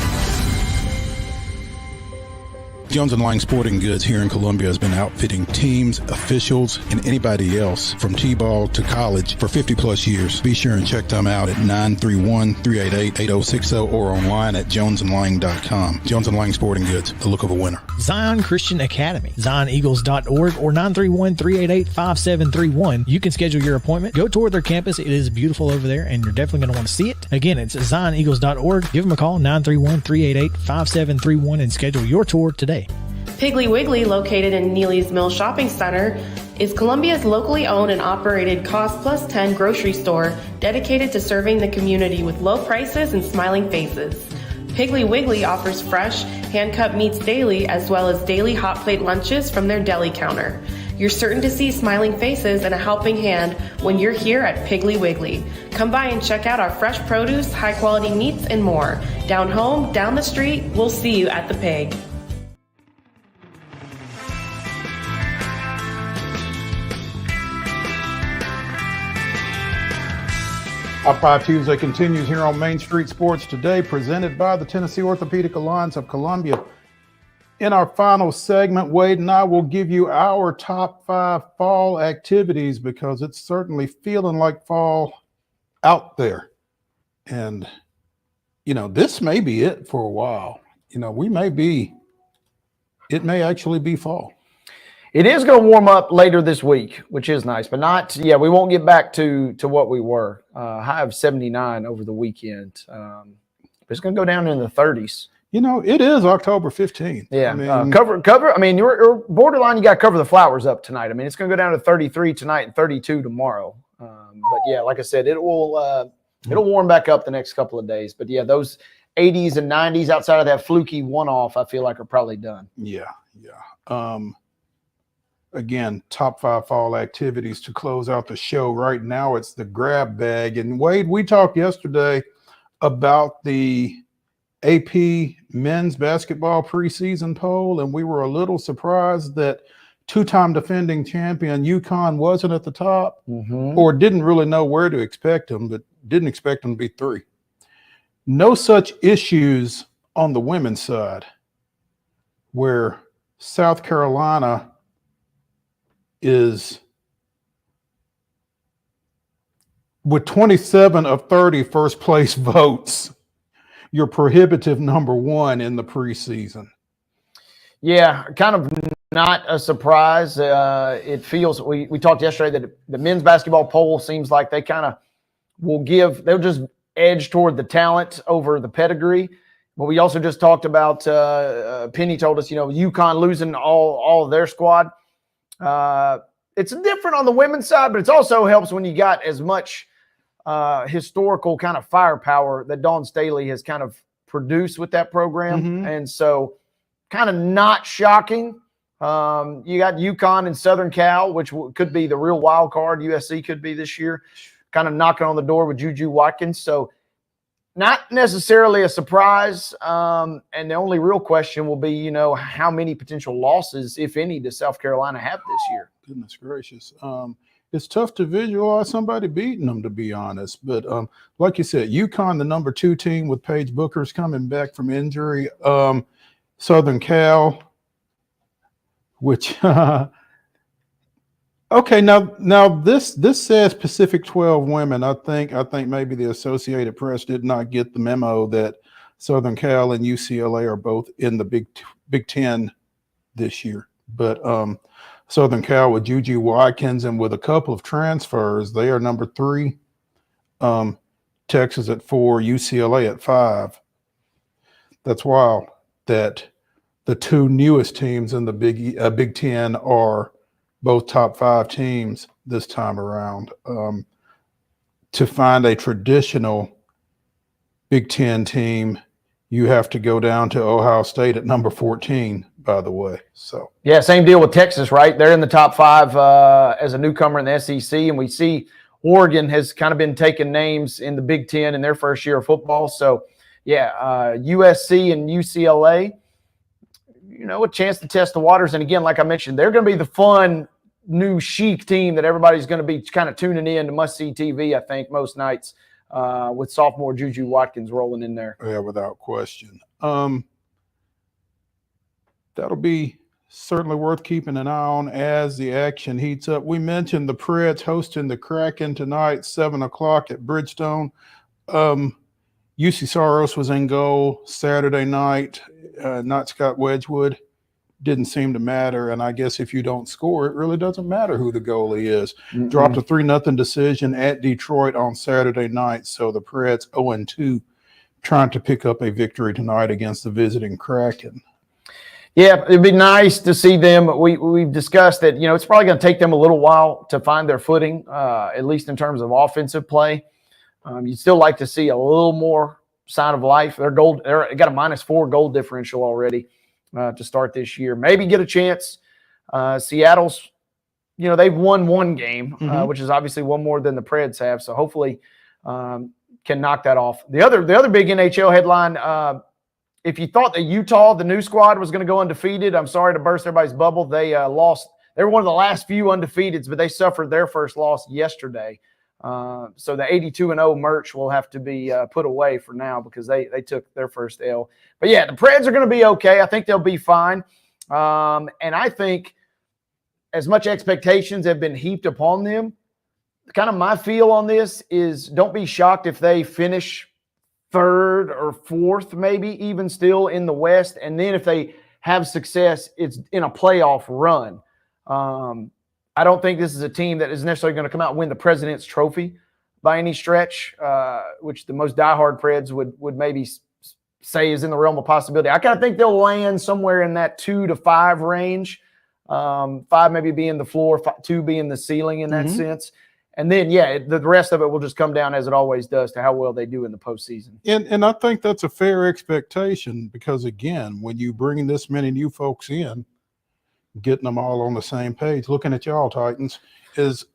Jones & Lang Sporting Goods here in Columbia has been outfitting teams, officials, and anybody else from T-ball to college for 50-plus years. Be sure and check them out at 931-388-8060 or online at jonesandlang.com. Jones & Lang Sporting Goods, the look of a winner.
Zion Christian Academy, zioneagles.org or 931-388-5731. You can schedule your appointment. Go tour their campus. It is beautiful over there, and you're definitely going to want to see it. Again, it's zioneagles.org. Give them a call, 931-388-5731, and schedule your tour today.
Piggly Wiggly, located in Neely's Mill Shopping Center, is Columbia's locally owned and operated Cost Plus 10 grocery store dedicated to serving the community with low prices and smiling faces. Piggly Wiggly offers fresh, hand-cut meats daily as well as daily hot plate lunches from their deli counter. You're certain to see smiling faces and a helping hand when you're here at Piggly Wiggly. Come by and check out our fresh produce, high-quality meats, and more. Down home, down the street, we'll see you at the Pig.
Top 5 Tuesday continues here on Main Street Sports Today, presented by the Tennessee Orthopedic Alliance of Columbia. In our final segment, Wade and I will give you our top 5 fall activities because it's certainly feeling like fall out there. And, this may be it for a while. It may actually be fall.
It is going to warm up later this week, which is nice, but we won't get back to what we were. High of 79 over the weekend. It's going to go down in the 30s.
It is October 15th.
Yeah. Cover. I mean, you're borderline. You got to cover the flowers up tonight. I mean, it's going to go down to 33 tonight and 32 tomorrow. But yeah, like I said, it'll warm back up the next couple of days. But yeah, those 80s and 90s outside of that fluky one-off, I feel like are probably done.
Yeah. Again, top 5 fall activities to close out the show. Right now, it's the grab bag. And Wade, we talked yesterday about the AP men's basketball preseason poll, and we were a little surprised that two-time defending champion UConn wasn't at the top, or didn't really know where to expect them, but didn't expect them to be 3. No such issues on the women's side, where South Carolina is with 27 of 30 first place votes, your prohibitive number 1 in the preseason.
Yeah, kind of not a surprise. It feels, we talked yesterday that the men's basketball poll seems like they kind of they'll just edge toward the talent over the pedigree. But we also just talked about, Penny told us, UConn losing all of their squad. It's different on the women's side, but it also helps when you got as much historical kind of firepower that Dawn Staley has kind of produced with that program. And so kind of not shocking. You got UConn and Southern Cal, which could be the real wild card. USC could be this year, kind of knocking on the door with Juju Watkins. So not necessarily a surprise. And the only real question will be, how many potential losses, if any, does South Carolina have this year?
Goodness gracious. It's tough to visualize somebody beating them, to be honest. But like you said, UConn, the number 2 team with Paige Booker's coming back from injury. Southern Cal, which okay, now this says Pacific 12 women. I think maybe the Associated Press did not get the memo that Southern Cal and UCLA are both in the Big Ten this year. But Southern Cal with Juju Watkins and with a couple of transfers, they are number 3. Texas at 4, UCLA at 5. That's wild that the 2 newest teams in the Big Ten are both top 5 teams this time around. To find a traditional Big Ten team, you have to go down to Ohio State at number 14, by the way. So
yeah, same deal with Texas, right? They're in the top 5 as a newcomer in the SEC, and we see Oregon has kind of been taking names in the Big Ten in their first year of football. So yeah, USC and UCLA, a chance to test the waters. And again, like I mentioned, they're going to be the fun new chic team that everybody's going to be kind of tuning in to must-see TV, I think, most nights with sophomore Juju Watkins rolling in there.
Yeah, without question. that'll be certainly worth keeping an eye on as the action heats up. We mentioned the Preds hosting the Kraken tonight, 7 o'clock at Bridgestone. UC Soros was in goal Saturday night, not Scott Wedgwood. Didn't seem to matter, and I guess if you don't score, it really doesn't matter who the goalie is. Dropped a 3-0 decision at Detroit on Saturday night, so the Preds 0-2, trying to pick up a victory tonight against the visiting Kraken.
Yeah, it'd be nice to see them. We've discussed that, it's probably going to take them a little while to find their footing, at least in terms of offensive play. You'd still like to see a little more sign of life. They're got a -4 goal differential already to start this year. Maybe get a chance. Seattle's, they've won one game, which is obviously one more than the Preds have. So hopefully can knock that off. The other big NHL headline, if you thought that Utah, the new squad, was going to go undefeated, I'm sorry to burst everybody's bubble. They lost. They were one of the last few undefeateds, but they suffered their first loss yesterday. So the 82-0 merch will have to be put away for now because they took their first L. But yeah, the Preds are going to be okay. I think they'll be fine. And I think as much expectations have been heaped upon them, kind of my feel on this is don't be shocked if they finish third or fourth, maybe even still in the West. And then if they have success, it's in a playoff run. I don't think this is a team that is necessarily going to come out and win the President's Trophy by any stretch, which the most diehard Preds would maybe say is in the realm of possibility. I kind of think they'll land somewhere in that 2 to 5 range. 5 maybe being the floor, 2 being the ceiling in that sense. And then, the rest of it will just come down, as it always does, to how well they do in the postseason.
And I think that's a fair expectation because, again, when you bring this many new folks in, getting them all on the same page, looking at y'all Titans, is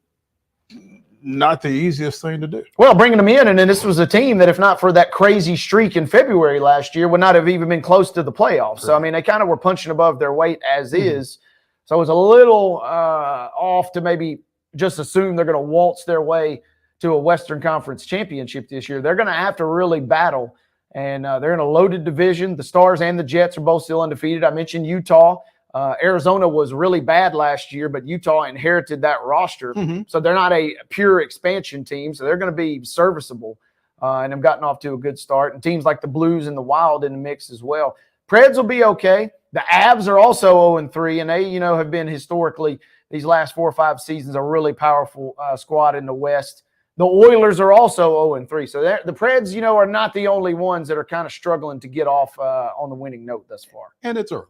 not the easiest thing to do.
Well, bringing them in, and then this was a team that, if not for that crazy streak in February last year, would not have even been close to the playoffs. So, I mean, they kind of were punching above their weight as is. So it was a little off to maybe just assume they're going to waltz their way to a Western Conference championship this year. They're going to have to really battle, and they're in a loaded division. The Stars and the Jets are both still undefeated. I mentioned Utah. Arizona was really bad last year, but Utah inherited that roster. So they're not a pure expansion team, so they're going to be serviceable and have gotten off to a good start. And teams like the Blues and the Wild in the mix as well. Preds will be okay. The Avs are also 0-3, and they, have been historically these last 4 or 5 seasons a really powerful squad in the West. The Oilers are also 0-3. So the Preds, are not the only ones that are kind of struggling to get off on the winning note thus far.
And it's early.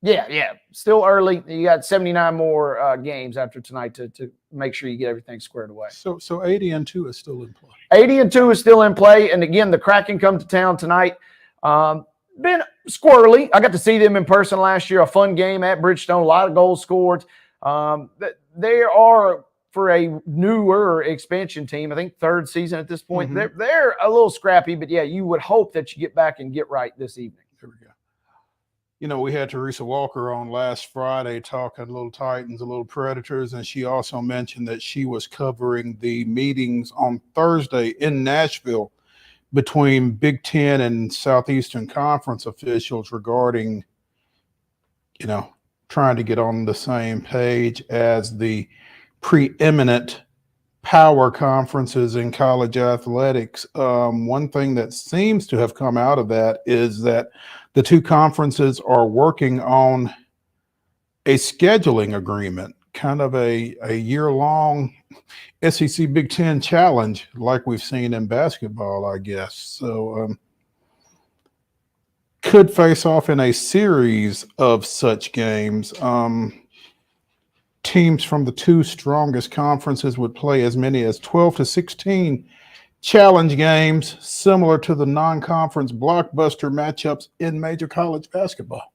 Yeah. Still early. You got 79 more games after tonight to make sure you get everything squared away.
So 80-2 is still in play.
80-2 is still in play. And again, the Kraken come to town tonight. Been squirrely. I got to see them in person last year. A fun game at Bridgestone. A lot of goals scored. They are, for a newer expansion team, I think 3rd season at this point, they're a little scrappy, but you would hope that you get back and get right this evening.
There we go. We had Teresa Walker on last Friday talking a little Titans, a little Predators, and she also mentioned that she was covering the meetings on Thursday in Nashville between Big Ten and Southeastern Conference officials regarding, trying to get on the same page as the preeminent power conferences in college athletics. One thing that seems to have come out of that is that the 2 conferences are working on a scheduling agreement, kind of a year-long SEC Big Ten challenge like we've seen in basketball, I guess. So could face off in a series of such games. Teams from the 2 strongest conferences would play as many as 12 to 16 challenge games, similar to the non-conference blockbuster matchups in major college basketball.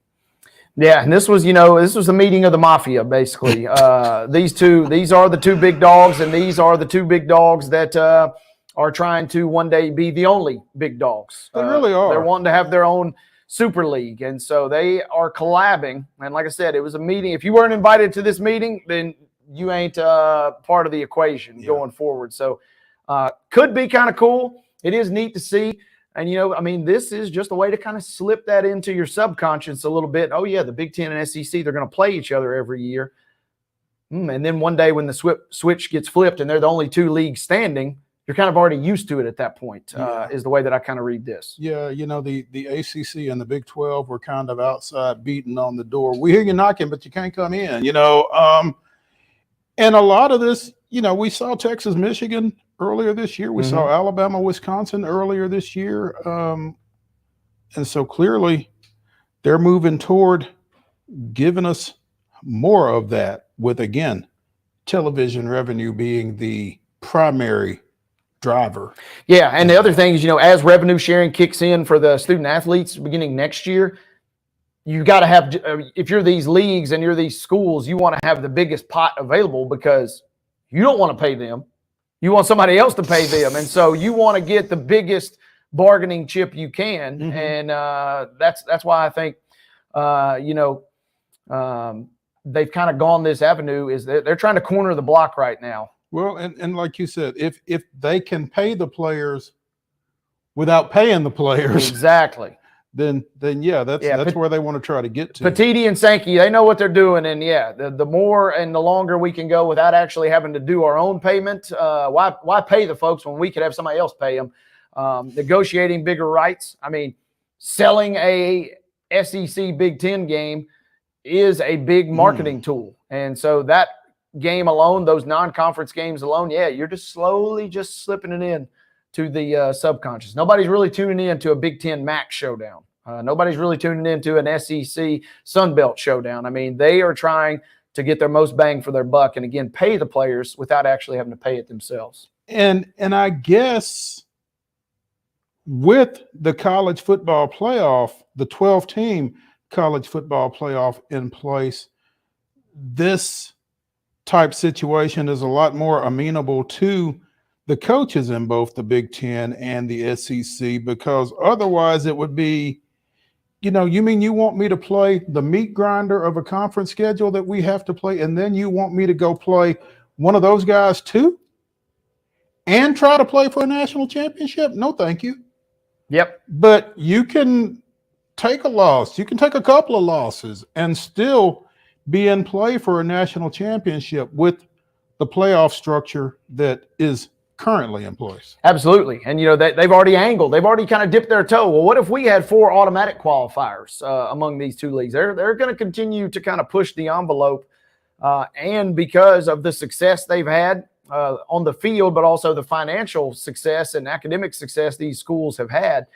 Yeah, and this was a meeting of the mafia, basically. These are the 2 big dogs, and these are the 2 big dogs that are trying to one day be the only big dogs.
They really are.
They're wanting to have their own Super League, and so they are collabing. And like I said, it was a meeting. If you weren't invited to this meeting, then you ain't part of the equation going forward. So could be kind of cool. It is neat to see. And, I mean, this is just a way to kind of slip that into your subconscious a little bit. Oh, yeah, the Big Ten and SEC, they're going to play each other every year. And then one day when the switch gets flipped and they're the only two leagues standing, you're kind of already used to it at that point, is the way that I kind of read this.
Yeah, the ACC and the Big 12 were kind of outside beating on the door. We hear you knocking, but you can't come in, And a lot of this, we saw Texas, Michigan earlier this year. We saw Alabama, Wisconsin earlier this year. And so clearly they're moving toward giving us more of that with, again, television revenue being the primary driver.
Yeah, and the other thing is, as revenue sharing kicks in for the student athletes beginning next year, you got to have, if you're these leagues and you're these schools, you want to have the biggest pot available because you don't want to pay them. You want somebody else to pay them. And so you want to get the biggest bargaining chip you can. And that's why I think, they've kind of gone this avenue is they're trying to corner the block right now.
Well, and like you said, if they can pay the players without paying the players,
exactly,
then yeah, that's where they want to try to get to.
Petiti and Sankey, they know what they're doing, and the more and the longer we can go without actually having to do our own payment, why pay the folks when we could have somebody else pay them? Negotiating bigger rights. I mean, selling a SEC Big Ten game is a big marketing tool, and so that game alone, those non-conference games alone, you're just slowly just slipping it in to the subconscious. Nobody's really tuning in to a Big Ten MAC showdown. Nobody's really tuning into an SEC Sun Belt showdown. I mean, they are trying to get their most bang for their buck and, again, pay the players without actually having to pay it themselves.
And I guess with the college football playoff, the 12-team college football playoff in place, this type situation is a lot more amenable to the coaches in both the Big Ten and the SEC, because otherwise it would be, you mean you want me to play the meat grinder of a conference schedule that we have to play, and then you want me to go play one of those guys too and try to play for a national championship? No, thank you.
Yep.
But you can take a loss. You can take a couple of losses and still be in play for a national championship with the playoff structure that is currently in place.
Absolutely. And, they've already angled. They've already kind of dipped their toe. Well, what if we had 4 automatic qualifiers among these two leagues? They're going to continue to kind of push the envelope. And because of the success they've had on the field, but also the financial success and academic success these schools have had,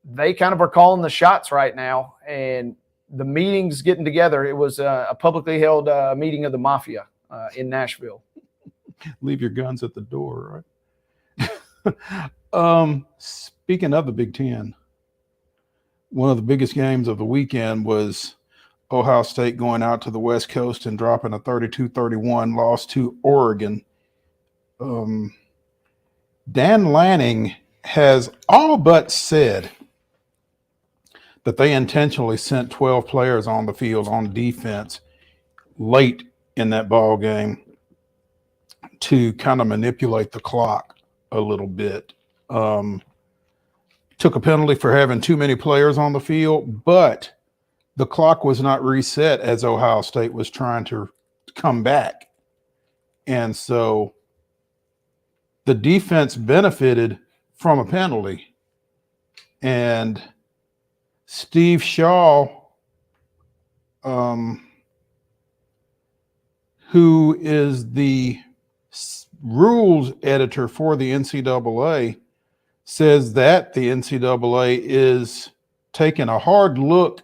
they kind of are calling the shots right now. And the meetings getting together, it was a publicly held meeting of the mafia in Nashville.
Leave your guns at the door, right? Speaking of the Big Ten, one of the biggest games of the weekend was Ohio State going out to the West Coast and dropping a 32-31 loss to Oregon. Dan Lanning has all but said that they intentionally sent 12 players on the field on defense late in that ball game to kind of manipulate the clock a little bit. Took a penalty for having too many players on the field, but the clock was not reset as Ohio State was trying to come back. And so the defense benefited from a penalty. And Steve Shaw, who is the rules editor for the NCAA, says that the NCAA is taking a hard look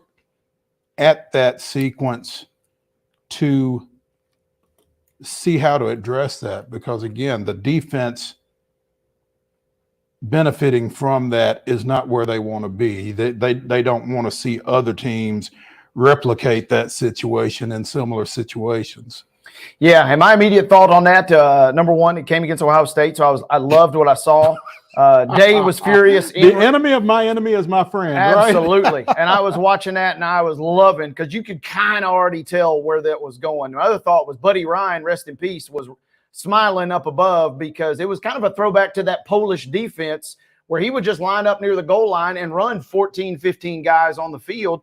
at that sequence to see how to address that, because again, the defense benefiting from that is not where they want to be. They don't want to see other teams replicate that situation in similar situations.
Yeah, and my immediate thought on that, number one, it came against Ohio State, so I loved what I saw. Dave was furious.
The enemy of my enemy is my friend.
Absolutely.
Right?
And I was watching that, and I was loving, because you could kind of already tell where that was going. My other thought was Buddy Ryan, rest in peace, was smiling up above, because it was kind of a throwback to that Polish defense where he would just line up near the goal line and run 14, 15 guys on the field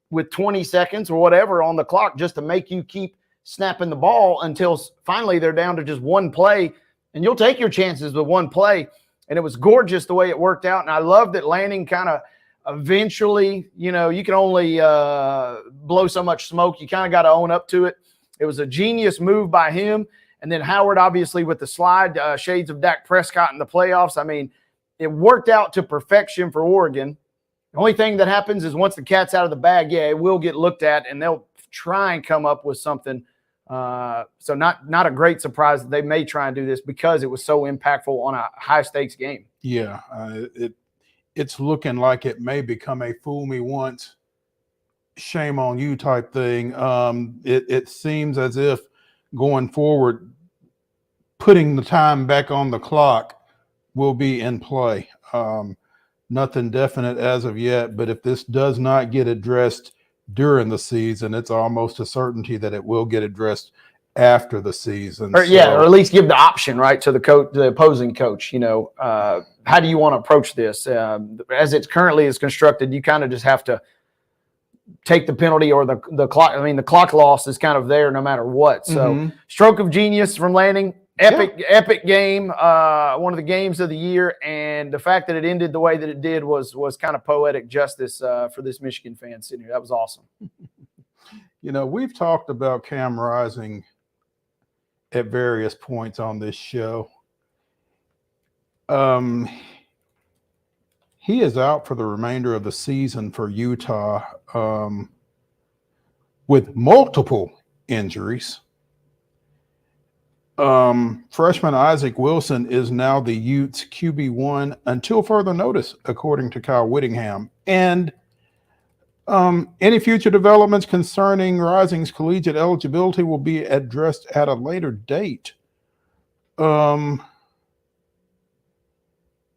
with 20 seconds or whatever on the clock just to make you keep snapping the ball until finally they're down to just one play, and you'll take your chances with one play. And it was gorgeous the way it worked out. And I love that Lanning kind of eventually, you can only blow so much smoke. You kind of got to own up to it. It was a genius move by him. And then Howard, obviously, with the slide, shades of Dak Prescott in the playoffs. I mean, it worked out to perfection for Oregon. The only thing that happens is once the cat's out of the bag, it will get looked at, and they'll try and come up with something. So not a great surprise that they may try and do this because it was so impactful on a high-stakes game.
Yeah, it's looking like it may become a fool me once, shame on you type thing. It seems as if going forward, putting the time back on the clock will be in play. Nothing definite as of yet, but if this does not get addressed during the season, it's almost a certainty that it will get addressed after the season.
Or at least give the option, right, to the opposing coach. How do you want to approach this? As it's currently is constructed, you kind of just have to take the penalty or the clock. I mean, the clock loss is kind of there no matter what. So stroke of genius from Lanning. Epic game, one of the games of the year, and the fact that it ended the way that it did was kind of poetic justice for this Michigan fan sitting here. That was awesome.
We've talked about Cam Rising at various points on this show. He is out for the remainder of the season for Utah with multiple injuries. Freshman Isaac Wilson is now the Utes QB1 until further notice, according to Kyle Whittingham. And any future developments concerning Rising's collegiate eligibility will be addressed at a later date.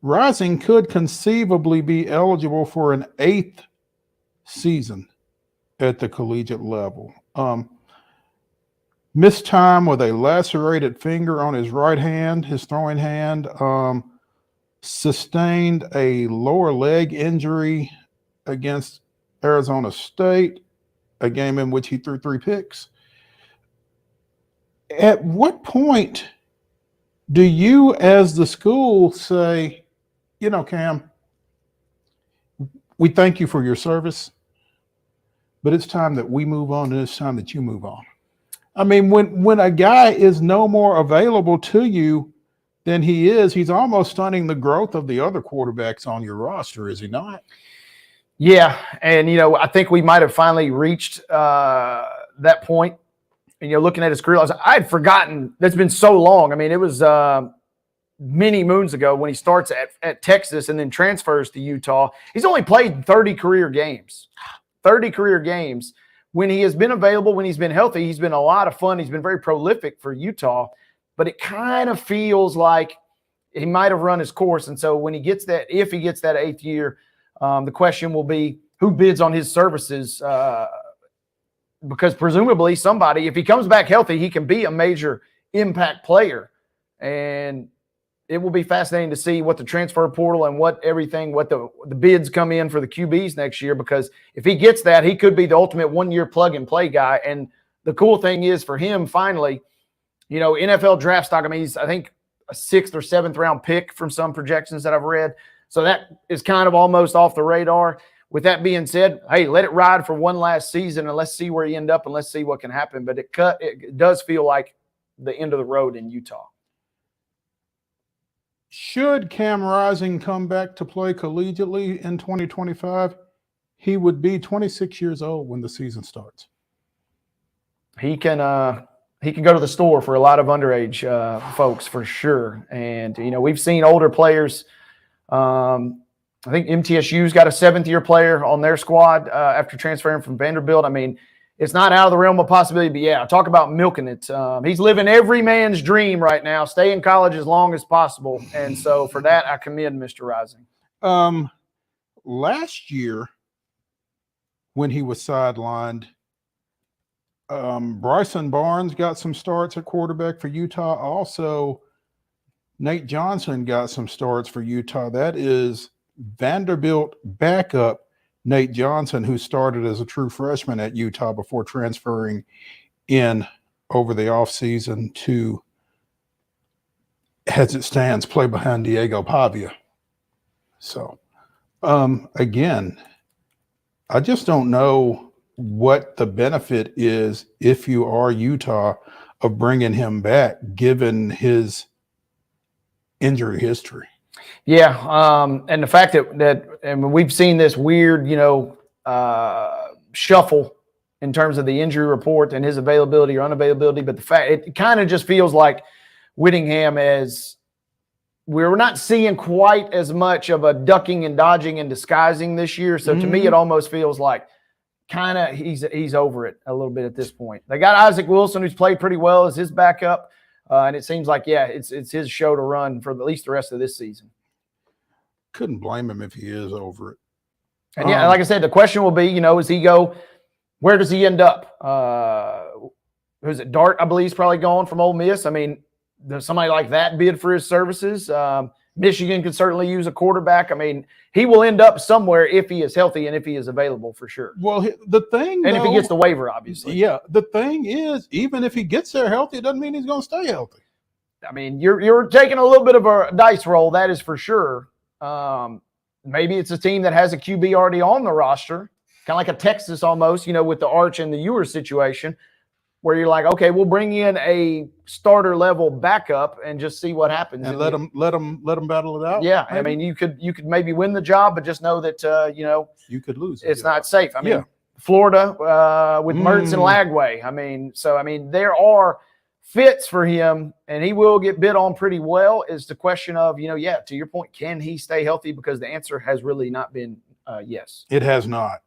Rising could conceivably be eligible for an 8th season at the collegiate level. Missed time with a lacerated finger on his right hand, his throwing hand. Sustained a lower leg injury against Arizona State, a game in which he threw 3 picks. At what point do you, as the school, say, Cam, we thank you for your service, but it's time that we move on and it's time that you move on? I mean, when a guy is no more available to you than he is, he's almost stunning the growth of the other quarterbacks on your roster, is he not?
Yeah, and I think we might have finally reached that point. And looking at his career, I had forgotten. That's been so long. I mean, it was many moons ago when he starts at Texas and then transfers to Utah. He's only played 30 career games. 30 career games. When he has been available, when he's been healthy, he's been a lot of fun. He's been very prolific for Utah, but it kind of feels like he might have run his course. And so when he gets that, if he gets that 8th year, the question will be who bids on his services, because presumably somebody, if he comes back healthy, he can be a major impact player. And it will be fascinating to see what the transfer portal and what the bids come in for the QBs next year, because if he gets that, he could be the ultimate 1-year plug and play guy. And the cool thing is for him, finally, NFL draft stock, I mean, he's, I think, a 6th or 7th round pick from some projections that I've read. So that is kind of almost off the radar. With that being said, hey, let it ride for one last season and let's see where you end up and let's see what can happen. But it does feel like the end of the road in Utah.
Should Cam Rising come back to play collegiately in 2025, he would be 26 years old when the season starts.
He can go to the store for a lot of underage folks for sure. And, we've seen older players. I think MTSU's got a 7th-year player on their squad after transferring from Vanderbilt. I mean, it's not out of the realm of possibility, but yeah, talk about milking it. He's living every man's dream right now, stay in college as long as possible. And so for that, I commend Mr. Rising.
Last year, when he was sidelined, Bryson Barnes got some starts at quarterback for Utah. Also, Nate Johnson got some starts for Utah. That is Vanderbilt backup Nate Johnson, who started as a true freshman at Utah before transferring in over the offseason to, as it stands, play behind Diego Pavia. So, again, I just don't know what the benefit is if you are Utah of bringing him back, given his injury history.
Yeah, and the fact that and we've seen this weird, shuffle in terms of the injury report and his availability or unavailability, but the fact it kind of just feels like Whittingham, as we're not seeing quite as much of a ducking and dodging and disguising this year. So to me, it almost feels like kind of he's over it a little bit at this point. They got Isaac Wilson, who's played pretty well as his backup, and it seems like it's his show to run for at least the rest of this season.
Couldn't blame him if he is over it.
And like I said, the question will be, is he go? Where does he end up? Who's it? Dart, I believe, is probably gone from Ole Miss. I mean, does somebody like that bid for his services? Michigan could certainly use a quarterback. I mean, he will end up somewhere if he is healthy and if he is available for sure.
Well, the thing,
and if he gets the waiver, obviously.
Yeah, the thing is, even if he gets there healthy, it doesn't mean he's going to stay healthy.
I mean, you're taking a little bit of a dice roll, that is for sure. Maybe it's a team that has a QB already on the roster, kind of like a Texas almost, with the Arch and the Ewers situation, where you're like, okay, we'll bring in a starter level backup and just see what happens.
And let them battle it out.
Yeah, maybe. I mean, you could maybe win the job, but just know that
you could lose.
It's not safe. I mean, Florida with Mertz and Lagway. I mean, there are fits for him, and he will get bid on pretty well. Is the question of, to your point, can he stay healthy? Because the answer has really not been yes.
It has not.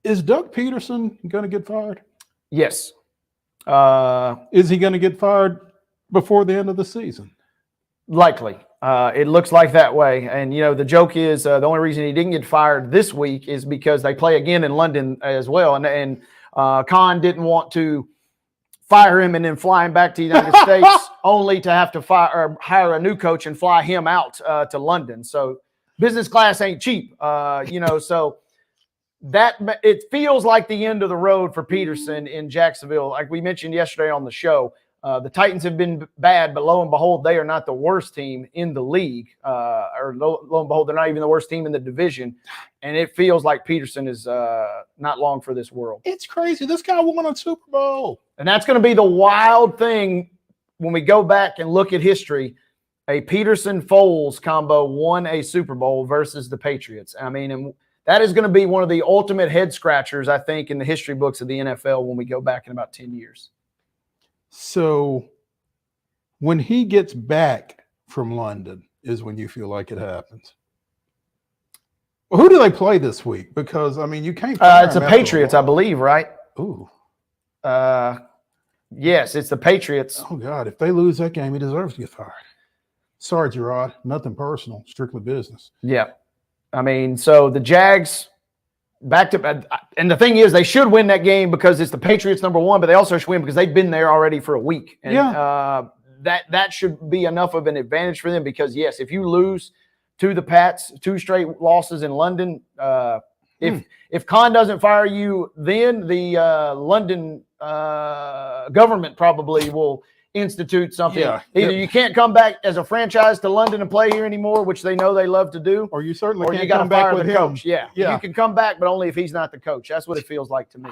Is Doug Peterson going to get fired?
Yes.
Is he going to get fired before the end of the season?
Likely. It looks like that way. And, the joke is the only reason he didn't get fired this week is because they play again in London as well. And Khan didn't want to fire him and then fly him back to the United States only to have to hire a new coach and fly him out to London. So business class ain't cheap, so that it feels like the end of the road for Peterson in Jacksonville. Like we mentioned yesterday on the show, the Titans have been bad, but lo and behold, they are not the worst team in the league. Or lo and behold, they're not even the worst team in the division. And it feels like Peterson is not long for this world.
It's crazy. This guy won a Super Bowl.
And that's going to be the wild thing when we go back and look at history. A Peterson-Foles combo won a Super Bowl versus the Patriots. I mean, and that is going to be one of the ultimate head scratchers, I think, in the history books of the NFL when we go back in about 10 years.
So when he gets back from London is when you feel like it happens. Well, who do they play this week? Because, I mean, you can't.
It's the Patriots, I believe, right?
Ooh.
Yes, it's the Patriots.
Oh, God. If they lose that game, he deserves to get fired. Sorry, Gerard. Nothing personal. Strictly business.
Yeah. I mean, so the Jags back to – and the thing is, they should win that game because it's the Patriots number one, but they also should win because they've been there already for a week. And that should be enough of an advantage for them because, yes, if you lose to the Pats, 2 straight losses in London, if Khan doesn't fire you, then the London government probably will institute something.
Yeah.
Either you can't come back as a franchise to London and play here anymore, which they know they love to do,
or you certainly
or
can't
you got to
come back
fire
with
the
him.
coach. Yeah,
Yeah.
you can come back, but only if he's not the coach. That's what it feels like to me.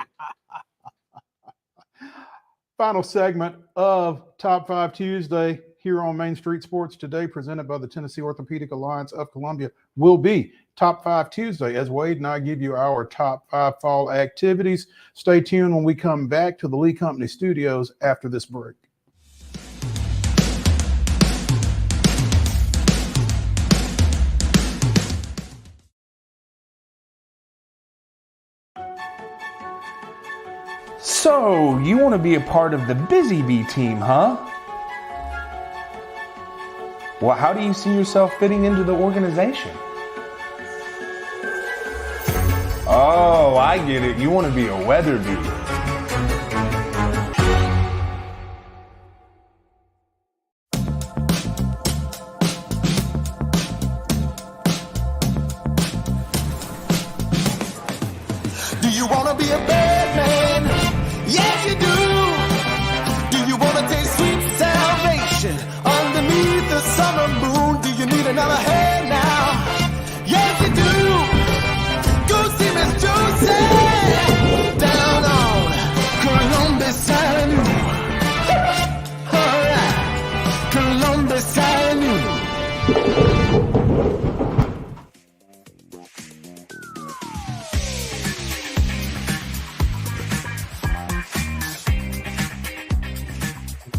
Final segment of Top 5 Tuesday here on Main Street Sports Today, presented by the Tennessee Orthopedic Alliance of Columbia, will be Top 5 Tuesday as Wade and I give you our top 5 fall activities. Stay tuned when we come back to the Lee Company studios after this break.
So, you want to be a part of the Busy Bee team, huh? Well, how do you see yourself fitting into the organization? Oh, I get it. You want to be a weather bee.
you wanna be a bad man? Yes, you do. Do you wanna taste sweet salvation underneath the summer moon? Do you need another hand now? Yes, you do. Go see Miss Josie down on Columbus Avenue. All right, Columbus Avenue.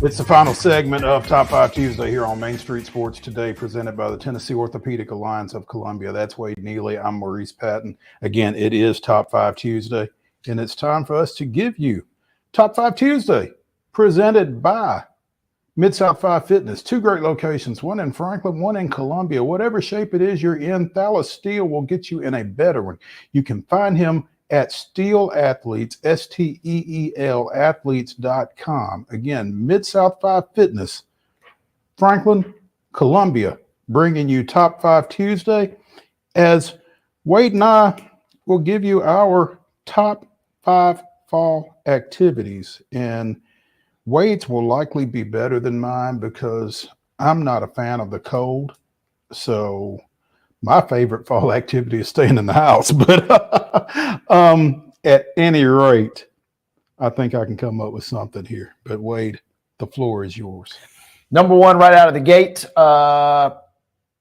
It's the final segment of Top 5 Tuesday here on Main Street Sports Today, presented by the Tennessee Orthopedic Alliance of Columbia. That's Wade Neely. I'm Maurice Patton. Again, it is Top 5 Tuesday, and it's time for us to give you Top 5 Tuesday, presented by Mid-South 5 Fitness. Two great locations, one in Franklin, one in Columbia. Whatever shape it is you're in, Thalas Steel will get you in a better one. You can find him at Steel Athletes, STEEL athletes.com. Again, Mid-South 5 Fitness, Franklin, Columbia, bringing you Top 5 Tuesday, as Wade and I will give you our top 5 fall activities. And Wade's will likely be better than mine because I'm not a fan of the cold. So my favorite fall activity is staying in the house. But at any rate, I think I can come up with something here. But Wade, the floor is yours.
Number one, right out of the gate,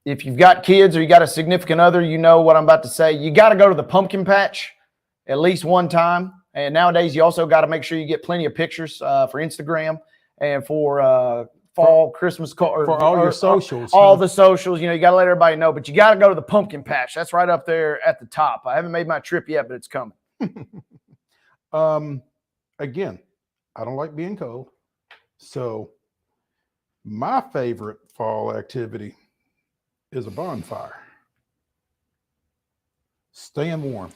if you've got kids or you got a significant other, you know what I'm about to say. You got to go to the pumpkin patch at least one time. And nowadays, you also got to make sure you get plenty of pictures for Instagram and for fall, Christmas card,
for all your socials.
All the socials, you know, you got to let everybody know. But you got to go to the pumpkin patch. That's right up there at the top. I haven't made my trip yet, but it's coming.
Again, I don't like being cold. So my favorite fall activity is a bonfire. Staying warm.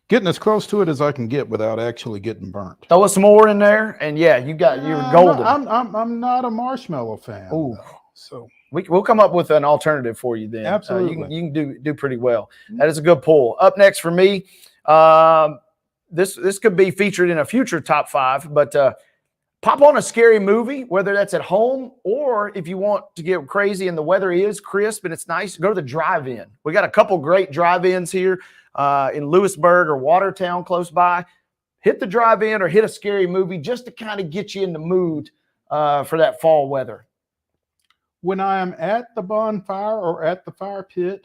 Getting as close to it as I can get without actually getting burnt.
Throw us some more in there, and yeah, you're golden.
I'm not a marshmallow fan.
Ooh,
so
we'll come up with an alternative for you then.
Absolutely,
you can do pretty well. That is a good pull. Up next for me, this could be featured in a future top 5, but pop on a scary movie, whether that's at home or if you want to get crazy and the weather is crisp and it's nice, go to the drive-in. We got a couple great drive-ins here in Lewisburg or Watertown close by. Hit the drive-in or hit a scary movie just to kind of get you in the mood for that fall weather.
When I am at the bonfire or at the fire pit,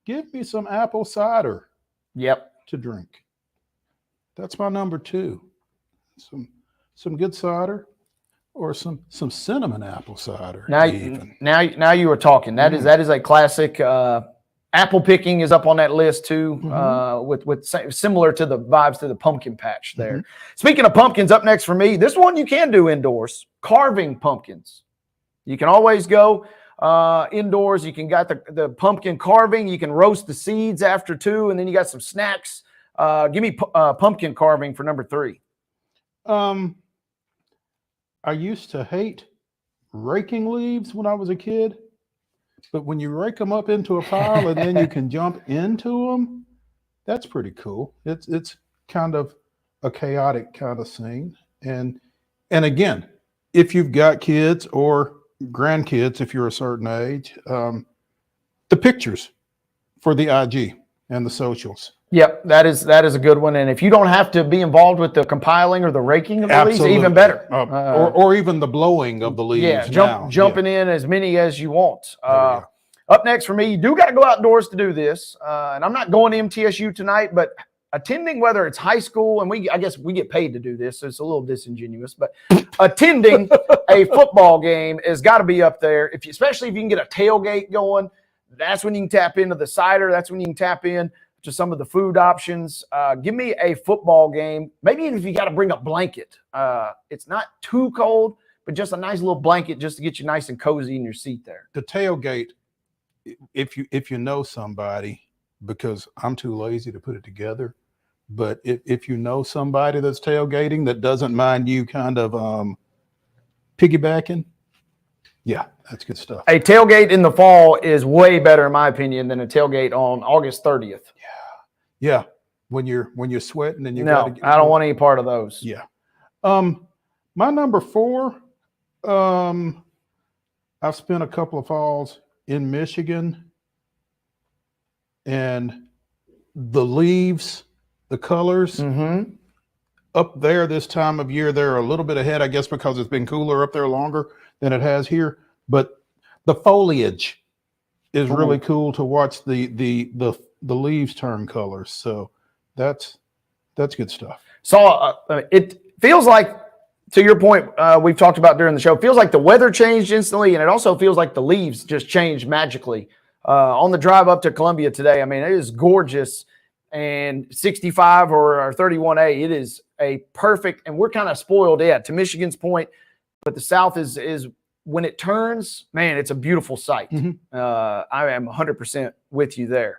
give me some apple cider.
Yep.
To drink. That's my number 2. Some good cider or some cinnamon apple cider.
Now you are talking. That is a classic. Apple picking is up on that list too, with similar to the vibes to the pumpkin patch there. Speaking of pumpkins, up next for me, this one you can do indoors, carving pumpkins. You can always go indoors. You can got the pumpkin carving. You can roast the seeds after too, and then you got some snacks. Give me pumpkin carving for number 3.
I used to hate raking leaves when I was a kid. But when you rake them up into a pile and then you can jump into them, that's pretty cool. It's kind of a chaotic kind of scene. And again, if you've got kids or grandkids, if you're a certain age, the pictures for the IG and the socials.
Yep, that is a good one. And if you don't have to be involved with the compiling or the raking of the leaves, even better.
Or even the blowing of the leaves.
Yeah, jumping in as many as you want. Up next for me, you do got to go outdoors to do this. And I'm not going to MTSU tonight, but attending, whether it's high school, and I guess we get paid to do this, so it's a little disingenuous, but attending a football game has got to be up there. Especially if you can get a tailgate going, that's when you can tap into the cider. That's when you can tap in to some of the food options. Give me a football game. Maybe even if you got to bring a blanket. It's not too cold, but just a nice little blanket just to get you nice and cozy in your seat there.
The tailgate, if you know somebody, because I'm too lazy to put it together, but if you know somebody that's tailgating that doesn't mind you kind of piggybacking, yeah, that's good stuff.
A tailgate in the fall is way better, in my opinion, than a tailgate on August 30th.
Yeah. when you're sweating and you
No,
got to.
I don't want any part of those.
Yeah. My number 4. I've spent a couple of falls in Michigan, and the leaves, the colors up there this time of year, they're a little bit ahead, I guess, because it's been cooler up there longer than it has here. But the foliage is really cool to watch the leaves turn colors. So that's good stuff.
So it feels like, to your point, we've talked about during the show, it feels like the weather changed instantly, and it also feels like the leaves just changed magically. On the drive up to Columbia today, I mean, it is gorgeous, and 65 or 31A, it is a perfect, and we're kind of spoiled, to Michigan's point, but the South is when it turns, man, it's a beautiful sight. I am 100% with you there.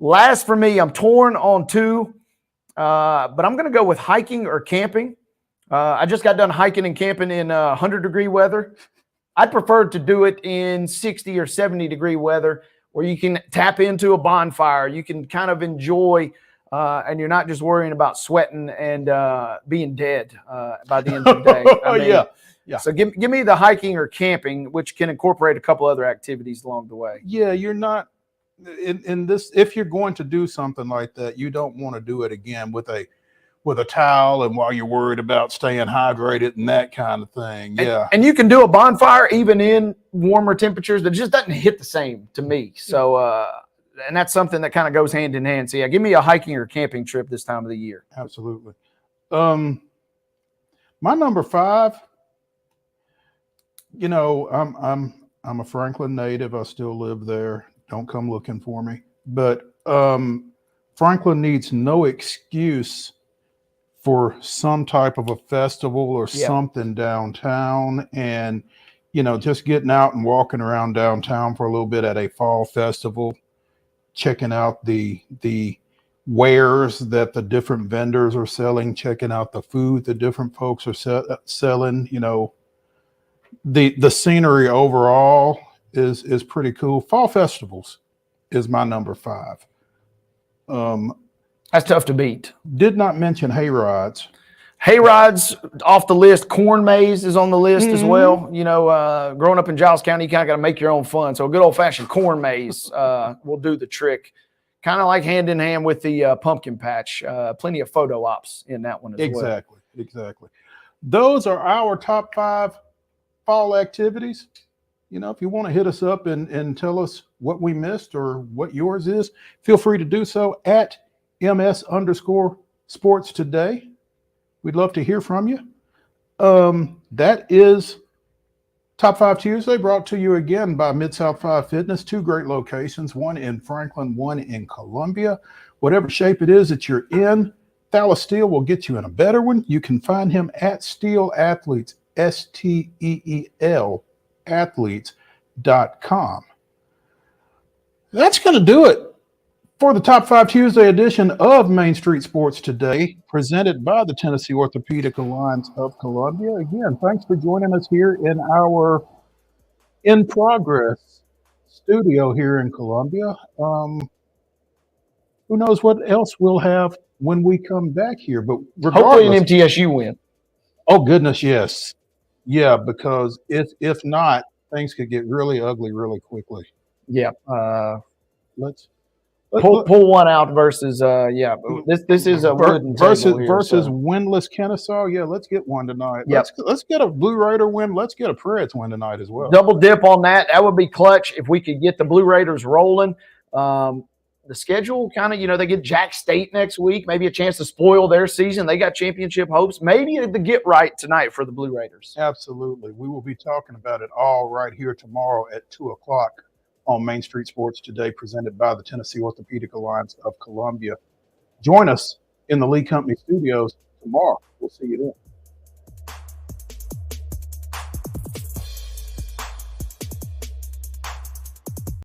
Last for me, I'm torn on 2, but I'm going to go with hiking or camping. I just got done hiking and camping in 100-degree weather. I'd prefer to do it in 60 or 70-degree weather where you can tap into a bonfire. You can kind of enjoy, and you're not just worrying about sweating and being dead by the end of the day. I mean,
yeah.
So give me the hiking or camping, which can incorporate a couple other activities along the way.
Yeah, you're not in this. If you're going to do something like that, you don't want to do it again with a towel and while you're worried about staying hydrated and that kind of thing. Yeah.
And you can do a bonfire even in warmer temperatures. That just doesn't hit the same to me. So, and that's something that kind of goes hand in hand. So yeah, give me a hiking or camping trip this time of the year.
Absolutely. My number 5, I'm a Franklin native. I still live there. Don't come looking for me. But Franklin needs no excuse for some type of a festival or something downtown, and just getting out and walking around downtown for a little bit at a fall festival, checking out the wares that the different vendors are selling, checking out the food the different folks are selling. The scenery overall is pretty cool. Fall festivals is my number 5.
That's tough to beat.
Did not mention hay rides.
Hay rides off the list. Corn maze is on the list as well. Growing up in Giles County, you kind of got to make your own fun. So a good old fashioned corn maze will do the trick. Kind of like hand in hand with the pumpkin patch. Plenty of photo ops in that one as well.
Exactly. Those are our top 5 fall activities. If you want to hit us up and tell us what we missed or what yours is, feel free to do so at MS_sports today. We'd love to hear from you. That is Top 5 Tuesday, brought to you again by Mid-South 5 Fitness. 2 great locations, one in Franklin, one in Columbia. Whatever shape it is that you're in, Thalas Steel will get you in a better one. You can find him at Steel Athletes, STEEL athletes.com. That's going to do it for the Top 5 Tuesday edition of Main Street Sports Today, presented by the Tennessee Orthopedic Alliance of Columbia. Again, thanks for joining us here in our In Progress studio here in Columbia. Who knows what else we'll have when we come back here, but
hopefully an MTSU win.
Oh, goodness, yes. Yeah, because if not, things could get really ugly really quickly.
Yeah.
Let's
pull one out versus this is a wooden
versus
here,
winless Kennesaw. Yeah, let's get one tonight.
Yep.
Let's get a Blue Raider win. Let's get a Preds win tonight as well.
Double dip on that. That would be clutch if we could get the Blue Raiders rolling. The schedule kind of, they get Jack State next week, maybe a chance to spoil their season. They got championship hopes. Maybe the get right tonight for the Blue Raiders.
Absolutely. We will be talking about it all right here tomorrow at 2:00 on Main Street Sports Today, presented by the Tennessee Orthopedic Alliance of Columbia. Join us in the Lee Company studios tomorrow. We'll see you then.